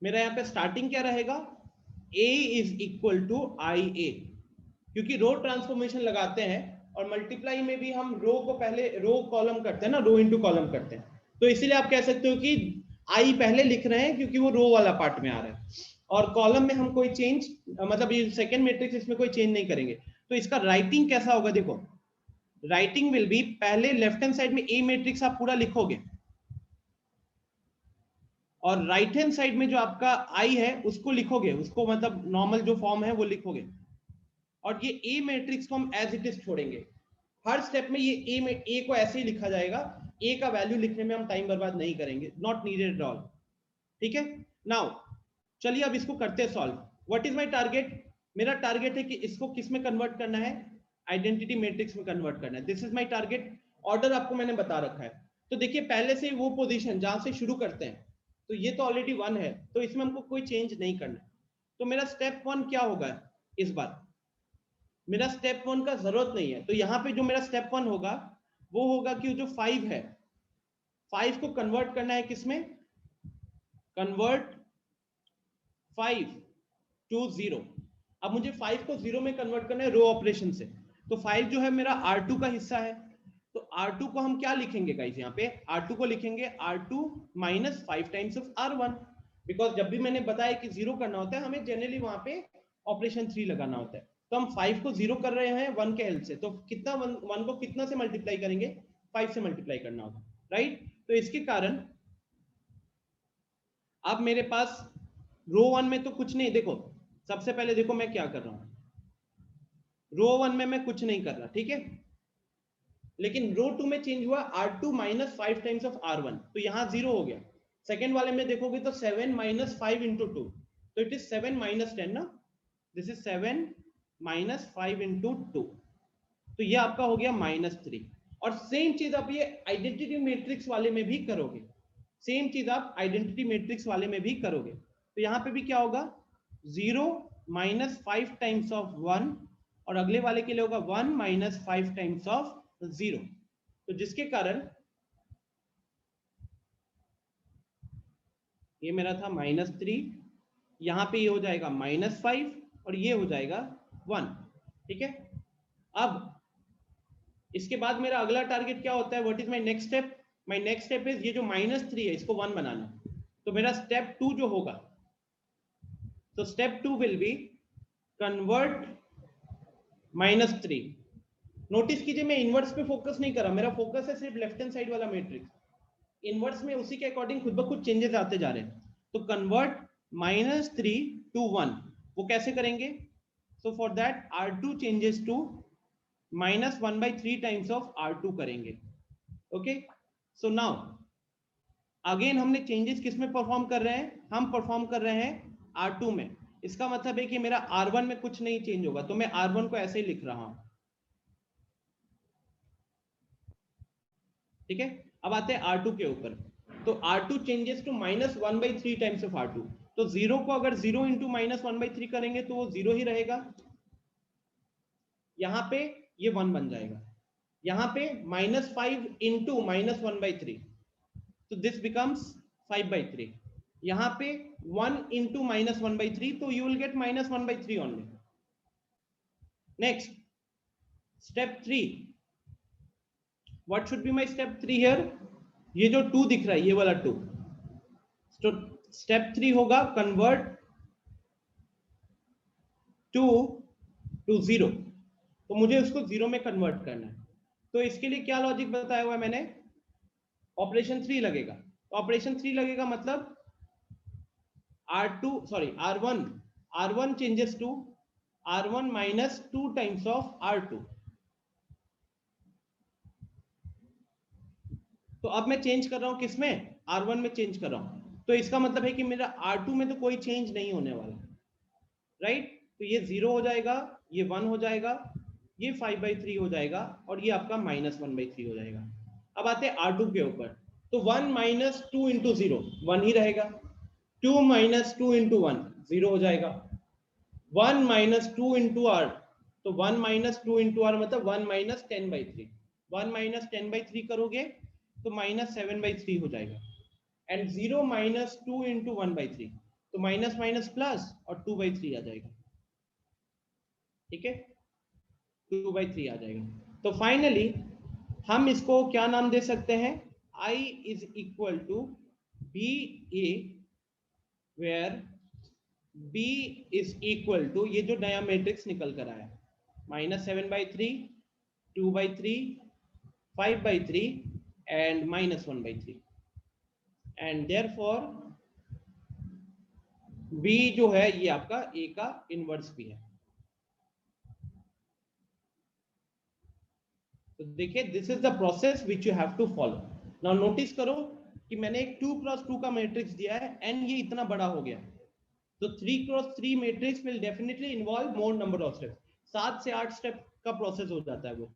मेरा यहाँ पे स्टार्टिंग क्या रहेगा, A इज इक्वल टू आई ए, क्योंकि रो ट्रांसफॉर्मेशन लगाते हैं और मल्टीप्लाई में भी हम रो को पहले रो कॉलम करते हैं ना, रो इनटू कॉलम करते हैं, तो इसीलिए आप कह सकते हो कि आई पहले लिख रहे हैं क्योंकि वो रो वाला पार्ट में आ रहा है, और कॉलम में हम कोई चेंज मतलब ये सेकंड मैट्रिक्स इसमें कोई चेंज नहीं करेंगे। तो इसका राइटिंग कैसा होगा, देखो राइटिंग विल बी, पहले लेफ्ट हैंड साइड में ए मैट्रिक्स आप पूरा लिखोगे और राइट हैंड साइड में जो आपका आई है उसको लिखोगे, उसको मतलब नॉर्मल जो फॉर्म है वो लिखोगे, और ये ए मैट्रिक्स को हम एज इट इज छोड़ेंगे। हर स्टेप में ये ए को ऐसे ही लिखा जाएगा, ए का वैल्यू लिखने में हम टाइम बर्बाद नहीं करेंगे, नॉट नीडेड एट ऑल। ठीक है, नाउ चलिए अब इसको करते हैं solve. What is my target, मेरा टारगेट है कि इसको किस में कन्वर्ट करना है, आइडेंटिटी मैट्रिक्स में कन्वर्ट करना है। This is my target. Order आपको मैंने बता रखा है, तो देखिए पहले से वो पोजीशन जहां से शुरू करते हैं, तो ये तो ऑलरेडी 1 है, तो इसमें हमको कोई चेंज नहीं करना। तो मेरा स्टेप 1 क्या होगा, इस बार मेरा स्टेप 1 का जरूरत नहीं है, तो यहाँ पे जो मेरा स्टेप 1 होगा वो होगा कि जो 5 है, 5 को कन्वर्ट करना है किसमें, कन्वर्ट 5 टू 0। अब मुझे 5 को 0 में कन्वर्ट करना है रो ऑपरेशन से, तो 5 जो है मेरा R2 का हिस्सा है, तो R2 को हम क्या लिखेंगे गाइस, यहाँ पे R2 को लिखेंगे R2 minus 5 times of R1, because जब भी मैंने बताया कि 0 करना होता है हमें जनरली वहां पे ऑपरेशन 3 लगाना होता है, तो हम 5 को 0 कर रहे हैं 1 के हेल्प से, तो कितना 1 को कितना से मल्टीप्लाई करेंगे, 5 से मल्टीप्लाई करना होगा, राइट। तो इसके कारण अब मेरे पास रो 1 में तो कुछ नहीं, देखो सबसे पहले देखो मैं क्या कर रहा हूं, रो 1 में मैं कुछ नहीं कर रहा, ठीक है, लेकिन रो 2 में चेंज हुआ R2 minus 5 times of R1, तो यहां 0 हो गया। सेकेंड वाले में देखोगे तो 7 माइनस 5 इंटू 2, तो इट इज 7 माइनस 10 ना, दिस इज 7 माइनस 5 इंटू 2, तो ये आपका हो गया -3। और सेम चीज आप ये आइडेंटिटी मैट्रिक्स वाले में भी करोगे, सेम चीज आप आइडेंटिटी मैट्रिक्स वाले में भी करोगे, तो यहाँ पे भी क्या होगा 0 माइनस 5 टाइम्स ऑफ 1, और अगले वाले के लिए होगा 1 माइनस 5 टाइम्स ऑफ 0, तो जिसके कारण ये मेरा था -3, यहां पे ये हो जाएगा -5 और ये हो जाएगा 1, ठीक है। अब इसके बाद मेरा अगला टारगेट क्या होता है, what is my next step, my next step is ये जो -3 है इसको 1 बनाना, तो मेरा स्टेप 2 जो होगा, तो step 2 will be convert -3। Notice कीजिए मैं इनवर्स पे फोकस नहीं कर रहा, मेरा फोकस है सिर्फ लेफ्ट हैंड साइड वाला मैट्रिक्स, इनवर्स में उसी के अकॉर्डिंग खुद ब खुद चेंजेस आते जा रहे हैं। तो कन्वर्ट -3 टू 1, वो कैसे करेंगे, so for that R2 changes to -1/3 times of R2 करेंगे, ओके। सो नाउ अगेन हमने चेंजेस किस में परफॉर्म कर रहे हैं, हम परफॉर्म कर रहे हैं R2 में, इसका मतलब है कि मेरा R1 में कुछ नहीं चेंज होगा, तो मैं R1 को ऐसे ही लिख रहा हूं, ठीक है। अब आते हैं R2 के ऊपर, तो R2 changes to -1/3 times of R2, तो 0 को अगर 0 इंटू -1/3 करेंगे तो वो 0 ही रहेगा, यहां पे ये 1 बन जाएगा, यहां पे -5 इंटू -1/3, तो दिस बिकम्स 5/3, यहां पे 1 इंटू -1/3, तो you will get -1/3 only. Next step 3, what should be my step 3 here, ये जो 2 दिख रहा है ये वाला 2, तो स्टेप 3 होगा कन्वर्ट 2 टू 0, तो मुझे उसको 0 में कन्वर्ट करना है, तो इसके लिए क्या लॉजिक बताया हुआ है मैंने, ऑपरेशन 3 लगेगा, तो ऑपरेशन 3 लगेगा मतलब R1 changes to R1 minus 2 times of R2, तो अब मैं चेंज कर रहा हूं किसमें, R1 में चेंज कर रहा हूं, तो इसका मतलब है कि मेरा R2 में तो कोई चेंज नहीं होने वाला, राइट? तो ये 0 हो जाएगा, ये 1 हो जाएगा, ये 5/3 हो जाएगा और ये आपका -1/3 हो जाएगा। अब आते हैं R2 के ऊपर, तो 1 - 2 × 0 1 ही रहेगा, 2 - 2 × 1 0 हो जाएगा, 1 - 2 × R, तो 1 - 2 × R मतलब 1 - 10/3, 1 - 10/3 करोगे तो -7/3 हो जाएगा, एंड 0 - 2 × 1/3 तो माइनस माइनस प्लस और 2/3 आ जाएगा, ठीक है, 2/3 आ जाएगा। तो फाइनली हम इसको क्या नाम दे सकते हैं, I is equal to BA where B is equal to, ये जो नया मैट्रिक्स निकल कर आया, -7/3, 2/3, 5/3 and -1/3, and therefore B जो है ये आपका A का इनवर्स भी है। तो देखिए, this is the process which you have to follow. Now notice करो कि मैंने एक 2x2 का मैट्रिक्स दिया है एंड ये इतना बड़ा हो गया, तो 3x3 matrix will definitely involve more number of steps, 7 से 8 स्टेप का प्रोसेस हो जाता है वो,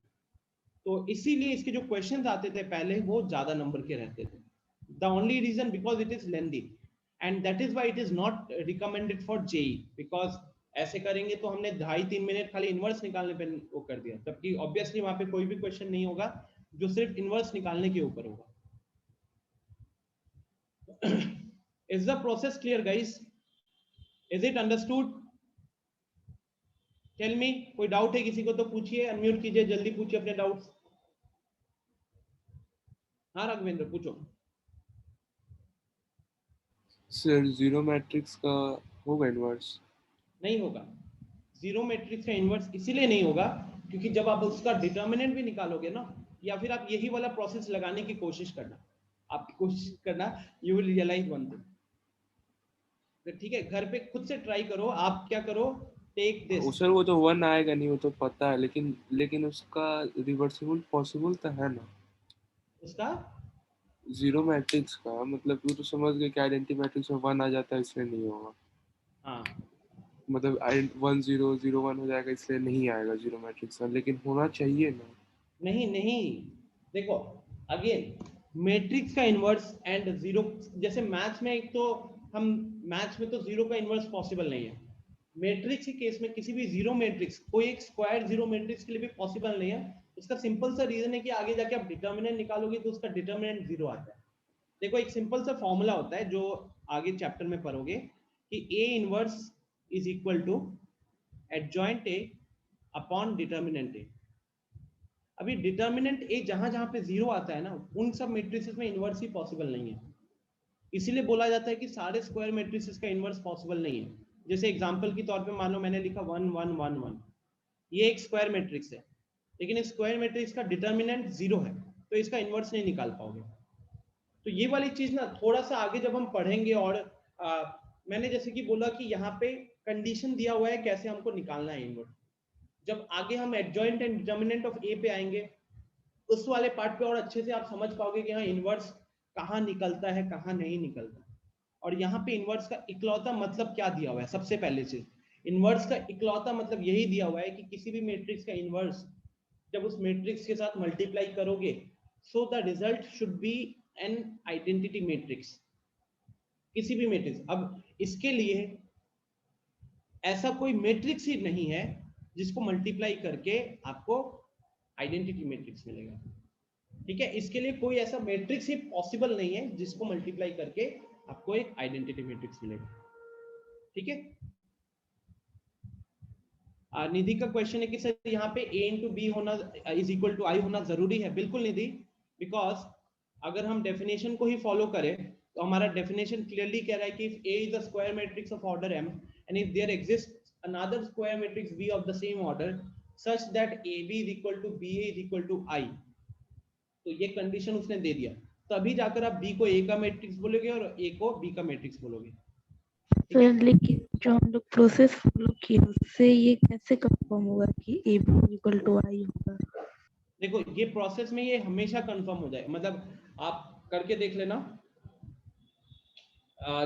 तो इसीलिए इसके जो क्वेश्चंस आते थे पहले वो ज्यादा नंबर के रहते थे। The only reason because it is lengthy and that is why it is not recommended for JEE, because ऐसे करेंगे तो हमने 2.5-3 मिनट खाली इनवर्स निकालने पे वो कर दिया, जबकि ऑब्वियसली वहां पे कोई भी क्वेश्चन नहीं होगा जो सिर्फ इनवर्स निकालने के ऊपर होगा। Is the process clear guys? Is it understood? Tell me, कोई डाउट है किसी को तो पूछिए, अनम्यूट कीजिए, जल्दी पूछिए अपने डाउट्स। हाँ राघवेंद्र पूछो। सर जीरो मैट्रिक्स का होगा इनवर्स? नहीं होगा, जीरो मैट्रिक्स का इनवर्स इसीलिए नहीं होगा क्योंकि जब आप उसका डिटर्मिनेंट भी निकालोगे ना, या फिर आप यही वाला प्रोसेस लगाने की कोशिश करना, आपकी कोशिश करना, you will realize one thing, ठीक है, घर पे खुद से ट्राई करो, आप क्या करो, टेक दिस। सर वो तो 1 आएगा नहीं, वो तो पता है, लेकिन उसका रिवर्सिबल पॉसिबल तो है ना? उसका जीरो मैट्रिक्स का मतलब वो तो समझ गए कि आइडेंटिटी मैट्रिक्स में 1 आ जाता है इसलिए नहीं होगा, हाँ मतलब 1 0 0 1 हो जाएगा इसलिए नहीं आएगा जीरो मैट्रिक्स का, लेकिन होना चाहिए ना। नहीं नहीं, देखो अगेन मैट्रिक्स का इनवर्स एंड जीरो, जैसे मैथ्स में, एक तो हम मैथ्स में तो जीरो का इनवर्स पॉसिबल नहीं है, मैट्रिक्स के केस में किसी भी जीरो मैट्रिक्स, कोई एक स्क्वायर जीरो मैट्रिक्स के लिए भी पॉसिबल नहीं है। उसका सिंपल सा रीजन है कि आगे जाके आप डिटर्मिनेंट निकालोगे तो उसका डिटर्मिनेंट जीरो आता है। देखो एक सिंपल सा फॉर्मूला होता है जो आगे चैप्टर में पढ़ोगे कि A inverse is equal to adjoint A upon determinant A। अभी डिटर्मिनेंट ए जहां जहां पे जीरो आता है ना, उन सब मैट्रिसेस में इनवर्स ही पॉसिबल नहीं है, इसीलिए बोला जाता है कि सारे स्क्वायर मैट्रिसेस का इनवर्स पॉसिबल नहीं है। जैसे एग्जांपल के तौर पे मान लो मैंने लिखा 1 1 1 1, ये एक स्क्वायर मैट्रिक्स है, लेकिन इस स्क्वायर मैट्रिक्स का डिटर्मिनेंट जीरो है, तो इसका इनवर्स नहीं निकाल पाओगे। तो ये वाली चीज ना थोड़ा सा आगे जब हम पढ़ेंगे, और मैंने जैसे कि बोला कि यहाँ पे कंडीशन दिया हुआ है कैसे हमको निकालना है इनवर्स, जब आगे हम एडजॉइंट एंड डिटर्मिनेंट ऑफ ए पे आएंगे उस वाले पार्ट पे और अच्छे से आप समझ पाओगे कि हाँ इनवर्स कहाँ निकलता है कहाँ नहीं निकलता। और यहाँ पे इनवर्स का इकलौता मतलब क्या दिया हुआ है, सबसे पहले से इनवर्स का इकलौता मतलब यही दिया हुआ है कि किसी भी मैट्रिक्स का इनवर्स जब उस मैट्रिक्स के साथ मल्टीप्लाई करोगे, so the result should be an identity matrix, किसी भी मैट्रिक्स। अब इसके लिए ऐसा कोई मैट्रिक्स ही नहीं है जिसको मल्टीप्लाई करके आपको आइडेंटिटी मैट्रिक्स मिलेगा, ठीक है, इसके लिए कोई ऐसा मैट्रिक्स ही पॉसिबल नहीं है जिसको मल्टीप्लाई करके आपको एक आइडेंटिटी मैट्रिक्स मिलेगा, ठीक है। निधि का क्वेश्चन है कि सर यहाँ पे a इंटू बी होना इज इक्वल टू आई होना जरूरी है। बिल्कुल निधि, बिकॉज अगर हम डेफिनेशन को ही फॉलो करें तो हमारा डेफिनेशन क्लियरली कह रहा है कि if A is a square matrix of order m and if there exists another square matrix B of the same order such that AB is equal to BA is equal to I, तो ये condition उसने दे दिया, तभी जाकर आप B को A का matrix बोलोगे और A को B का मैट्रिक्स बोलोगे, ठीक है। लेकिन जो हम लोग प्रोसेस फॉलो किए उससे ये कैसे कंफर्म होगा कि ए बी इक्वल टू आई होगा? देखो ये प्रोसेस में ये हमेशा कंफर्म हो जाए, मतलब आप करके देख लेना,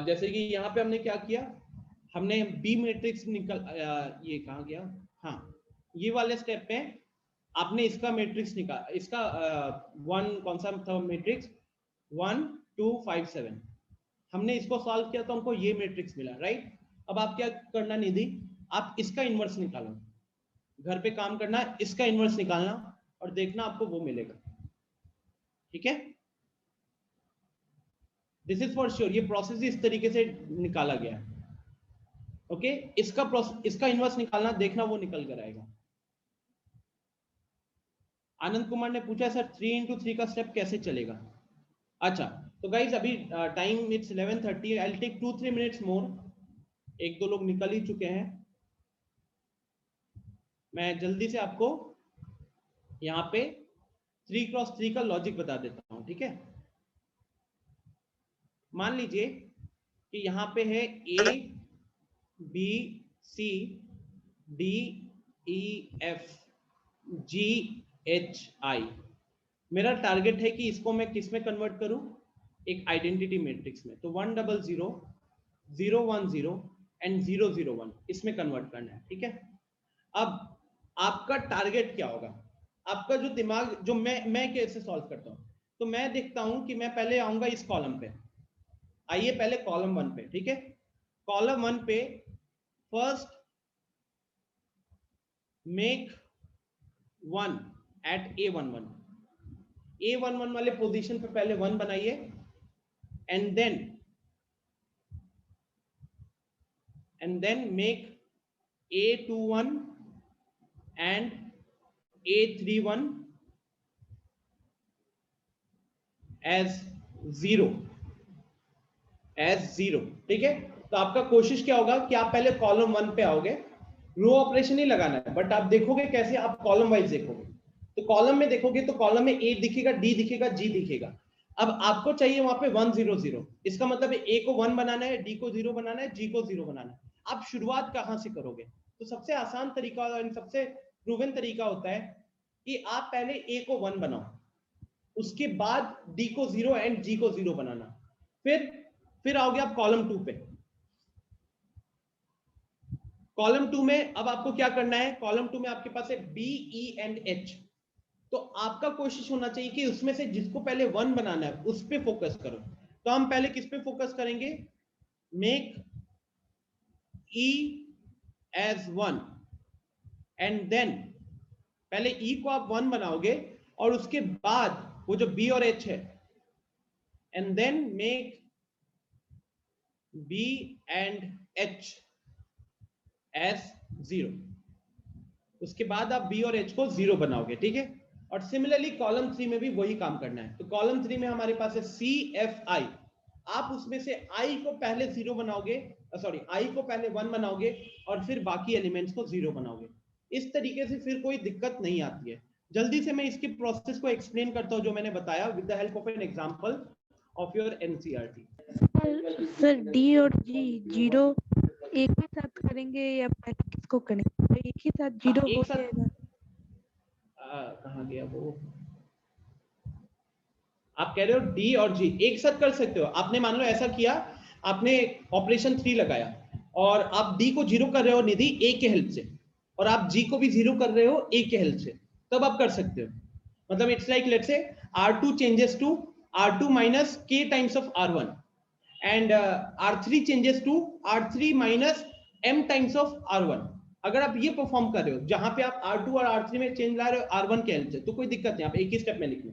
जैसे कि यहाँ पे हमने क्या किया, हमने बी मैट्रिक्स निकल ये कहाँ गया, हाँ ये वाले स्टेप में आपने इसका मैट्रिक्स निकाल, इसका वन कौन सा था मैट्रिक्स 1 2 5 7, हमने इसको सॉल्व किया तो हमको ये मैट्रिक्स मिला, राइट। अब आप क्या करना निधि, आप इसका इन्वर्स निकालो, घर पे काम करना, इसका इन्वर्स निकालना और देखना आपको वो मिलेगा, ठीक है। दिस इज फॉर श्योर, ये प्रोसेस इस तरीके से निकाला गया है, ओके। इसका इन्वर्स निकालना, देखना वो निकल कर आएगा। आनंद कुमार ने पूछा सर 3 into 3 का स्टेप कैसे चलेगा। अच्छा तो गाइज अभी time it's 11:30, I will take 2-3 minutes more, एक दो लोग निकल ही चुके हैं, मैं जल्दी से आपको यहाँ पे 3x3 का लॉजिक बता देता हूँ, ठीक है। मान लीजिए कि यहाँ पे है A B C D E F G H I, मेरा टारगेट है कि इसको मैं किस में कन्वर्ट करूं, एक आइडेंटिटी मैट्रिक्स में। तो 1 0 0 0 1 0 एंड 0 0 1 इसमें कन्वर्ट करना है, ठीक है। अब आपका टारगेट क्या होगा, आपका जो दिमाग, जो मैं कैसे सॉल्व करता हूं, तो मैं देखता हूं कि मैं पहले आऊंगा इस कॉलम पे, आइए पहले कॉलम 1 पे, ठीक है। कॉलम 1 पे first make 1 eight A11, A11 वाले पोजीशन पे पहले 1 बनाइए एंड देन मेक A21 एंड A31 एज 0, ठीक है। तो आपका कोशिश क्या होगा कि आप पहले कॉलम 1 पे आओगे, रो ऑपरेशन ही लगाना है, बट आप देखोगे कैसे, आप कॉलम वाइज देखोगे। तो कॉलम में देखोगे तो कॉलम में A दिखेगा, D दिखेगा, G दिखेगा। अब आपको चाहिए वहां पे 1 0 0, इसका मतलब है A को 1 बनाना है, D को 0 बनाना है, G को 0 बनाना है। आप शुरुआत कहां से करोगे, तो सबसे आसान तरीका और सबसे प्रूवन तरीका होता है कि आप पहले A को 1 बनाओ, उसके बाद D को 0 एंड G को 0 बनाना, फिर आओगे आप कॉलम 2 पे। कॉलम 2 में अब आपको क्या करना है, कॉलम 2 में आपके पास है B E एंड H, तो आपका कोशिश होना चाहिए कि उसमें से जिसको पहले 1 बनाना है उस पे फोकस करो। तो हम पहले किस पे फोकस करेंगे, make E as 1 and then पहले E को आप 1 बनाओगे और उसके बाद वो जो B और H है, and then make B and H as 0, उसके बाद आप B और H को 0 बनाओगे, ठीक है। और सिमिलरली कॉलम 3 में भी वही काम करना है। तो कॉलम 3 में हमारे पास है C F I, आप उसमें से I को पहले 0 बनाओगे, सॉरी I को पहले 1 बनाओगे और फिर बाकी एलिमेंट्स को 0 बनाओगे। इस तरीके से फिर कोई दिक्कत नहीं आती है। जल्दी से मैं इसकी प्रोसेस को एक्सप्लेन करता हूं जो मैंने बताया with the help of an example of your NCERT। Sir D और G 0 एक ही साथ करेंगे या पहले किसको करेंगे, तो एक ही साथ 0 हो जाएगा। कहाँ गया वो, आप कह रहे हो D और G एक साथ कर सकते हो। आपने मान लो ऐसा किया, आपने ऑपरेशन 3 लगाया और आप D को 0 कर रहे हो निधि A के हेल्प से, और आप G को भी 0 कर रहे हो A के हेल्प से, तब आप कर सकते हो। मतलब it's like let's say R2 changes to R2 minus K times of R1 and R3 changes to R3 minus M times of R1। अगर आप ये परफॉर्म कर रहे हो जहां पे आप R2 और R3 में चेंज ला रहे हो R1 के हेल्प से, तो कोई दिक्कत नहीं, आप एक ही स्टेप में लिख लो,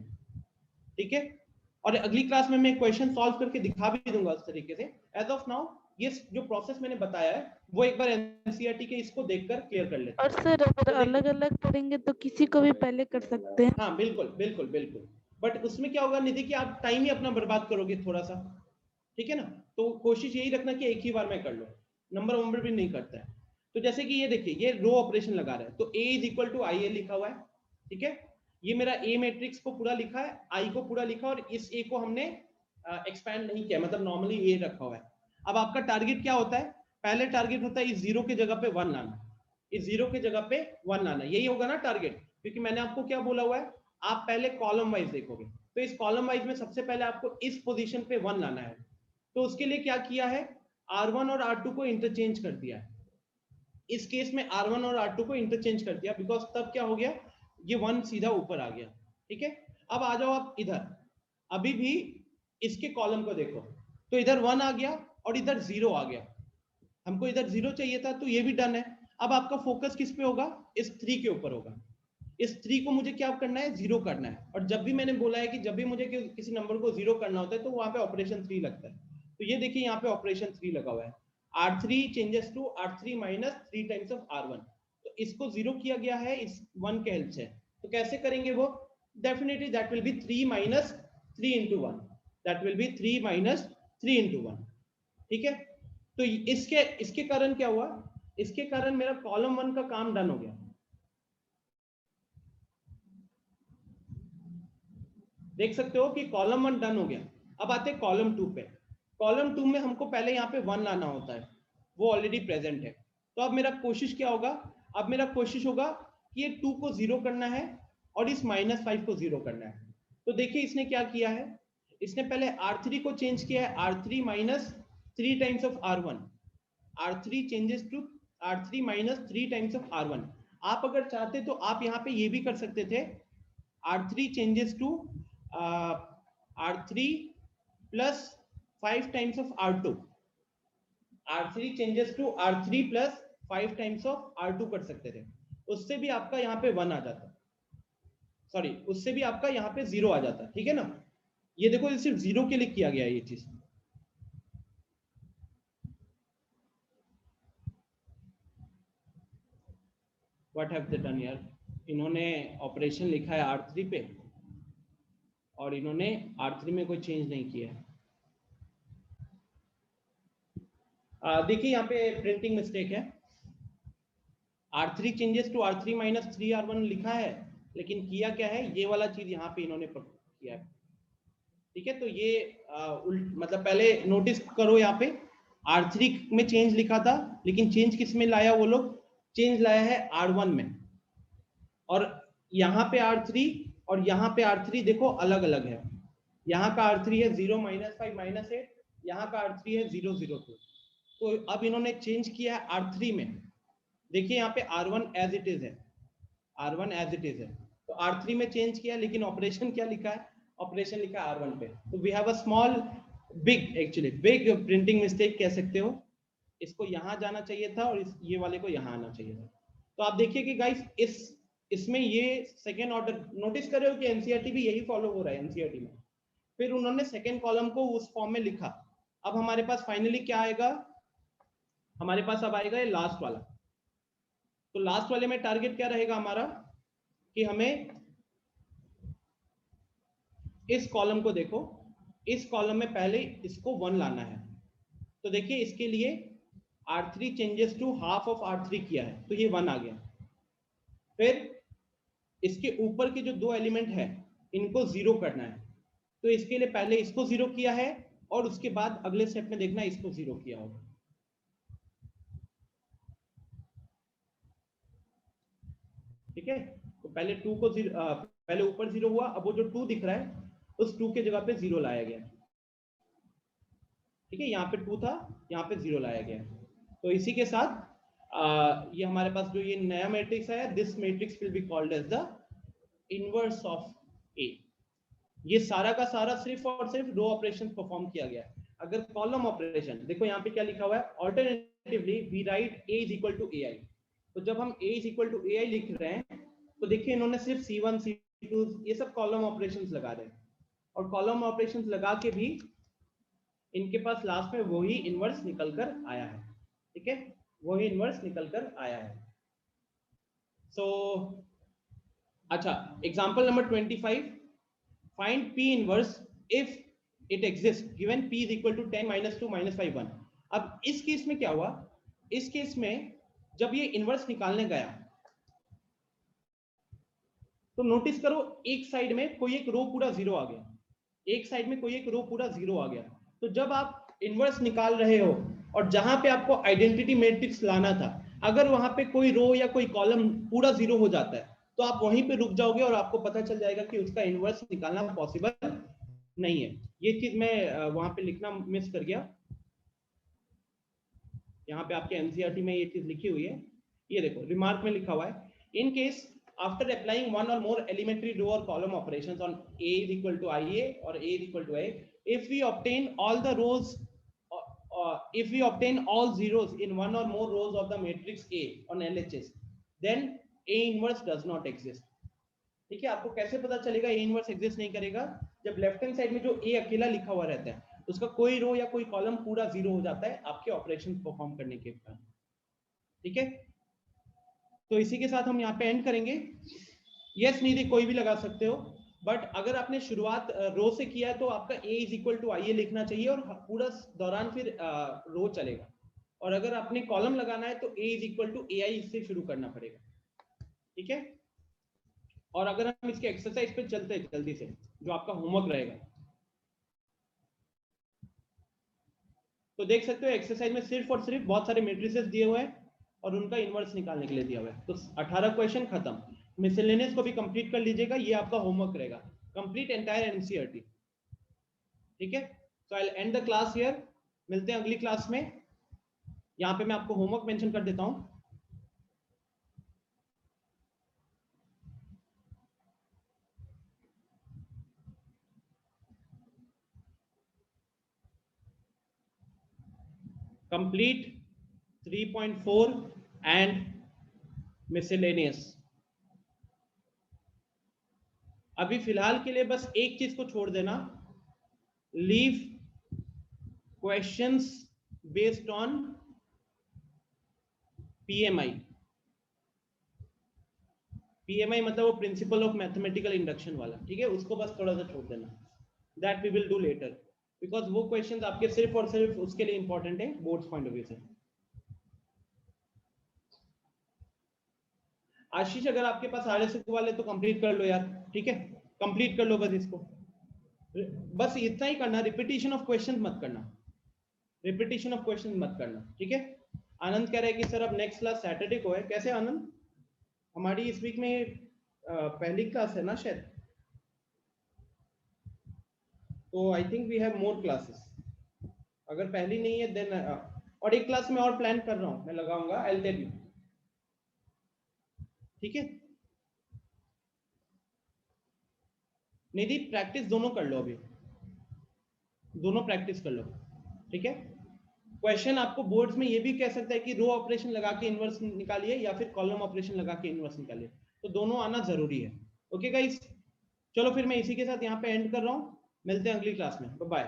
ठीक है। और अगली क्लास में मैं क्वेश्चन सॉल्व करके दिखा भी दूंगा उस तरीके से। एज ऑफ नाउ ये जो प्रोसेस मैंने बताया है वो एक बार NCERT के इसको देखकर क्लियर कर लेते हैं। और सर अगर अलग अलग करेंगे तो किसी को भी पहले कर सकते हैं। हाँ बिल्कुल बिल्कुल बिल्कुल, बट उसमें क्या होगा निधि कि आप टाइम ही अपना बर्बाद करोगे थोड़ा सा, ठीक है ना। तो कोशिश यही रखना कि एक ही बार में कर लो, नंबर भी नहीं करता है। तो जैसे कि ये देखिए, ये रो ऑपरेशन लगा रहा है, तो A is equal to IA लिखा हुआ है, ठीक है। ये मेरा A मैट्रिक्स को पूरा लिखा है, I को पूरा लिखा, और इस A को हमने एक्सपैंड नहीं किया, मतलब नॉर्मली ये रखा हुआ है। अब आपका टारगेट क्या होता है, पहले टारगेट होता है इस 0 के जगह पे 1 लाना, इस 0 के जगह पे 1 लाना, यही होगा ना टारगेट। क्योंकि मैंने आपको क्या बोला हुआ है, आप पहले कॉलम वाइज देखोगे, तो इस कॉलम वाइज में सबसे पहले आपको इस पोजीशन पे 1 लाना है, तो उसके लिए क्या किया है, R1 और R2 को इंटरचेंज कर दिया है। इस केस में R1 और R2 को इंटरचेंज कर दिया, बिकॉज तब क्या हो गया, ये 1 सीधा ऊपर आ गया। ठीक है, अब आ जाओ आप इधर, अभी भी इसके कॉलम को देखो, तो इधर 1 आ गया और इधर 0 आ गया। हमको इधर 0 चाहिए था, तो ये भी डन है। अब आपका फोकस किस पे होगा, इस 3 के ऊपर होगा। इस 3 को मुझे क्या करना है, 0 करना है। और जब भी मैंने बोला है कि जब भी मुझे किसी नंबर को 0 करना होता है तो वहां पे ऑपरेशन 3 लगता है। तो ये देखिए यहाँ पे ऑपरेशन 3 लगा हुआ है, R3 changes to R3 minus 3 times of R1। तो इसको 0 किया गया है इस 1 के हेल्प से। तो कैसे करेंगे वो, definitely that will B 3 minus 3 into 1, that will B 3 minus 3 into 1। ठीक है, तो इसके कारण क्या हुआ, इसके कारण मेरा कॉलम 1 का काम डन हो गया। देख सकते हो कि कॉलम 1 डन हो गया। अब आते हैं कॉलम 2 पे। कॉलम 2 में हमको पहले यहाँ पे 1 लाना होता है, वो ऑलरेडी प्रेजेंट है। तो अब मेरा कोशिश क्या होगा, अब मेरा कोशिश होगा कि ये 2 को 0 करना है और इस -5 को 0 करना है। तो देखिए इसने क्या किया है, इसने पहले R3 को चेंज किया है, R3 minus 3 times of R1। R3 changes to R3 minus 3 times of R1। आप अगर चाहते तो आप यहाँ पे ये भी कर सकते थे, R3 changes to R3 plus 5 times of R2। R3 changes to R3 plus 5 times of R2 कर सकते थे, उससे भी आपका यहाँ पे 1 आ जाता, सॉरी उससे भी आपका यहाँ पे 0 आ जाता। ठीक है ना, ये देखो ये सिर्फ 0 के लिए किया गया है ये चीज। What have they done यार, इन्होंने ऑपरेशन लिखा है R3 पे और इन्होंने R3 में कोई चेंज नहीं किया है। देखिए यहाँ पे प्रिंटिंग मिस्टेक है, R3 changes to R3 minus 3R1 लिखा है, लेकिन किया क्या है, ये वाला चीज यहाँ पे इन्होंने किया है। ठीक है, तो ये मतलब पहले नोटिस करो, यहाँ पे R3 में चेंज लिखा था, लेकिन चेंज किस में लाया वो लोग, चेंज लाया है R1 में। और यहाँ पे R3 और यहाँ पे R3 देखो अलग अलग है, यहाँ का R3 है 0 -5 -8, यहाँ का R3 है 0 0 2। तो अब इन्होंने चेंज किया है R3 में, देखिए यहाँ पे R1 एज इट इज है, R1 एज इट इज है, तो R3 में चेंज किया, लेकिन ऑपरेशन क्या लिखा है, ऑपरेशन लिखा है R1 पे। तो we have a small big printing mistake कह सकते हो। इसको यहाँ जाना चाहिए था और ये वाले को यहाँ आना चाहिए था। तो आप देखिए कि गाइस इसमें ये सेकेंड ऑर्डर नोटिस कर रहे हो कि एनसीईआरटी भी यही फॉलो हो रहा है एनसीईआरटी में। फिर उन्होंने सेकेंड कॉलम को उस फॉर्म में लिखा। अब हमारे पास फाइनली क्या आएगा, हमारे पास अब आएगा ये लास्ट वाला। तो लास्ट वाले में टारगेट क्या रहेगा हमारा, कि हमें इस कॉलम को देखो, इस कॉलम में पहले इसको 1 लाना है। तो देखिए इसके लिए R3 changes to half of R3 किया है, तो ये 1 आ गया। फिर इसके ऊपर के जो 2 एलिमेंट है इनको 0 करना है, तो इसके लिए पहले इसको 0 किया है और उसके बाद अगले स्टेप में देखना इसको 0 किया होगा। ठीक है, तो पहले 2 को पहले ऊपर 0 हुआ, अब वो जो 2 दिख रहा है उस 2 के जगह पे 0 लाया गया। ठीक है, यहाँ पे 2 था, यहाँ पे 0 लाया गया। तो इसी के साथ ये हमारे पास जो ये नया मैट्रिक्स है, this matrix will be called as the inverse of A. ये सारा का सारा सिर्फ और सिर्फ 2 ऑपरेशन परफॉर्म किया गया है। अगर कॉलम ऑपरेशन देखो, यहाँ पे क्या लिखा हुआ है, alternatively we write A is equal to AI। तो जब हम a is equal to AI लिख रहे हैं, तो देखिए इन्होंने सिर्फ C1 C2 ये सब कॉलम ऑपरेशंस लगा रहे हैं, और कॉलम ऑपरेशंस लगा के भी इनके पास लास्ट में वही इनवर्स निकल कर आया है। ठीक है, वही इनवर्स निकल कर आया है। सो अच्छा, example number 25, find P inverse if it exist given P is equal to 10 -2 -5 1। अब इस केस में क्या हुआ, इस केस में जब ये इनवर्स निकालने गया तो नोटिस करो एक साइड में कोई एक रो पूरा 0 आ गया, एक साइड में कोई एक रो पूरा 0 आ गया। तो जब आप इनवर्स निकाल रहे हो और जहां पे आपको आइडेंटिटी मैट्रिक्स लाना था, अगर वहां पे कोई रो या कोई कॉलम पूरा 0 हो जाता है तो आप वहीं पे रुक जाओगे और आपको पता चल जाएगा कि उसका इनवर्स निकालना पॉसिबल नहीं है। ये चीज मैं वहां पे लिखना मिस कर गया, यहाँ पे आपके एनसीईआरटी में ये चीज लिखी हुई है, ये देखो रिमार्क में लिखा हुआ है, in case after applying one or more elementary row or column operations on A is equal to IA or A is equal to A, if we obtain all the rows, if we obtain all zeros in one or more rows of the matrix A on LHS, then A inverse does not exist. ठीक है, आपको कैसे पता चलेगा A inverse exist नहीं करेगा? जब left hand side में जो A अकेला लिखा हुआ रहता है, उसका कोई रो या कोई कॉलम पूरा जीरो हो जाता है आपके ऑपरेशन परफॉर्म करने के बाद। ठीक है, तो इसी के साथ हम यहाँ पे एंड करेंगे। यस निधि कोई भी लगा सकते हो, बट अगर आपने शुरुआत रो से किया है तो आपका A is equal to IA लिखना चाहिए और पूरा दौरान फिर रो चलेगा, और अगर आपने कॉलम लगाना है तो A is equal to AI इससे शुरू करना पड़ेगा। ठीक है, और अगर हम इसके एक्सरसाइज पे चलते हैं जल्दी से, जो आपका होमवर्क रहेगा, तो देख सकते हो एक्सरसाइज में सिर्फ और सिर्फ बहुत सारे मैट्रिसेस दिए हुए हैं और उनका इनवर्स निकालने के लिए दिया हुआ है। तो 18 क्वेश्चन खत्म। मिसलेनियस को भी कंप्लीट कर लीजिएगा, ये आपका होमवर्क रहेगा, कंप्लीट एंटायर एनसीईआरटी। ठीक है, so I will end the class here, मिलते हैं अगली क्लास में। यहाँ पे मैं आपको होमवर्क मेंशन कर देता हूँ। Complete 3.4 and miscellaneous. अभी फिलहाल के लिए बस एक चीज को छोड़ देना, leave questions based on PMI। PMI मतलब वो प्रिंसिपल ऑफ मैथमेटिकल इंडक्शन वाला, ठीक है, उसको बस थोड़ा सा छोड़ देना, that we will do later, because वो क्वेश्चंस आपके सिर्फ और सिर्फ उसके लिए इंपॉर्टेंट है बोर्ड्स पॉइंट ऑफ व्यू से। आशीष अगर आपके पास RSQ वाले तो कंप्लीट कर लो यार, ठीक है, कंप्लीट कर लो बस इसको, बस इतना ही करना, रिपीटिशन ऑफ क्वेश्चन मत करना, रिपीटिशन ऑफ क्वेश्चन मत करना। ठीक है, आनंद कह रहा है कि सर अब नेक्स्ट क्लास सैटरडे को है। कैसे आनंद? हमारी इस वीक में पहली क्लास है ना शायद, तो I think we have more classes. अगर पहली नहीं है देन और एक क्लास में और प्लान कर रहा हूं, मैं लगाऊंगा, आई विल टेल यू। ठीक है, निधि प्रैक्टिस दोनों कर लो, अभी दोनों प्रैक्टिस कर लो। ठीक है, क्वेश्चन आपको बोर्ड्स में ये भी कह सकता है कि रो ऑपरेशन लगा के इनवर्स निकालिए या फिर कॉलम ऑपरेशन लगा के इनवर्स निकालिए, तो दोनों आना जरूरी है। ओके गाइस, चलो फिर मैं इसी के साथ यहाँ पे एंड कर रहा हूँ, मिलते हैं अगली क्लास में, बाय बाय।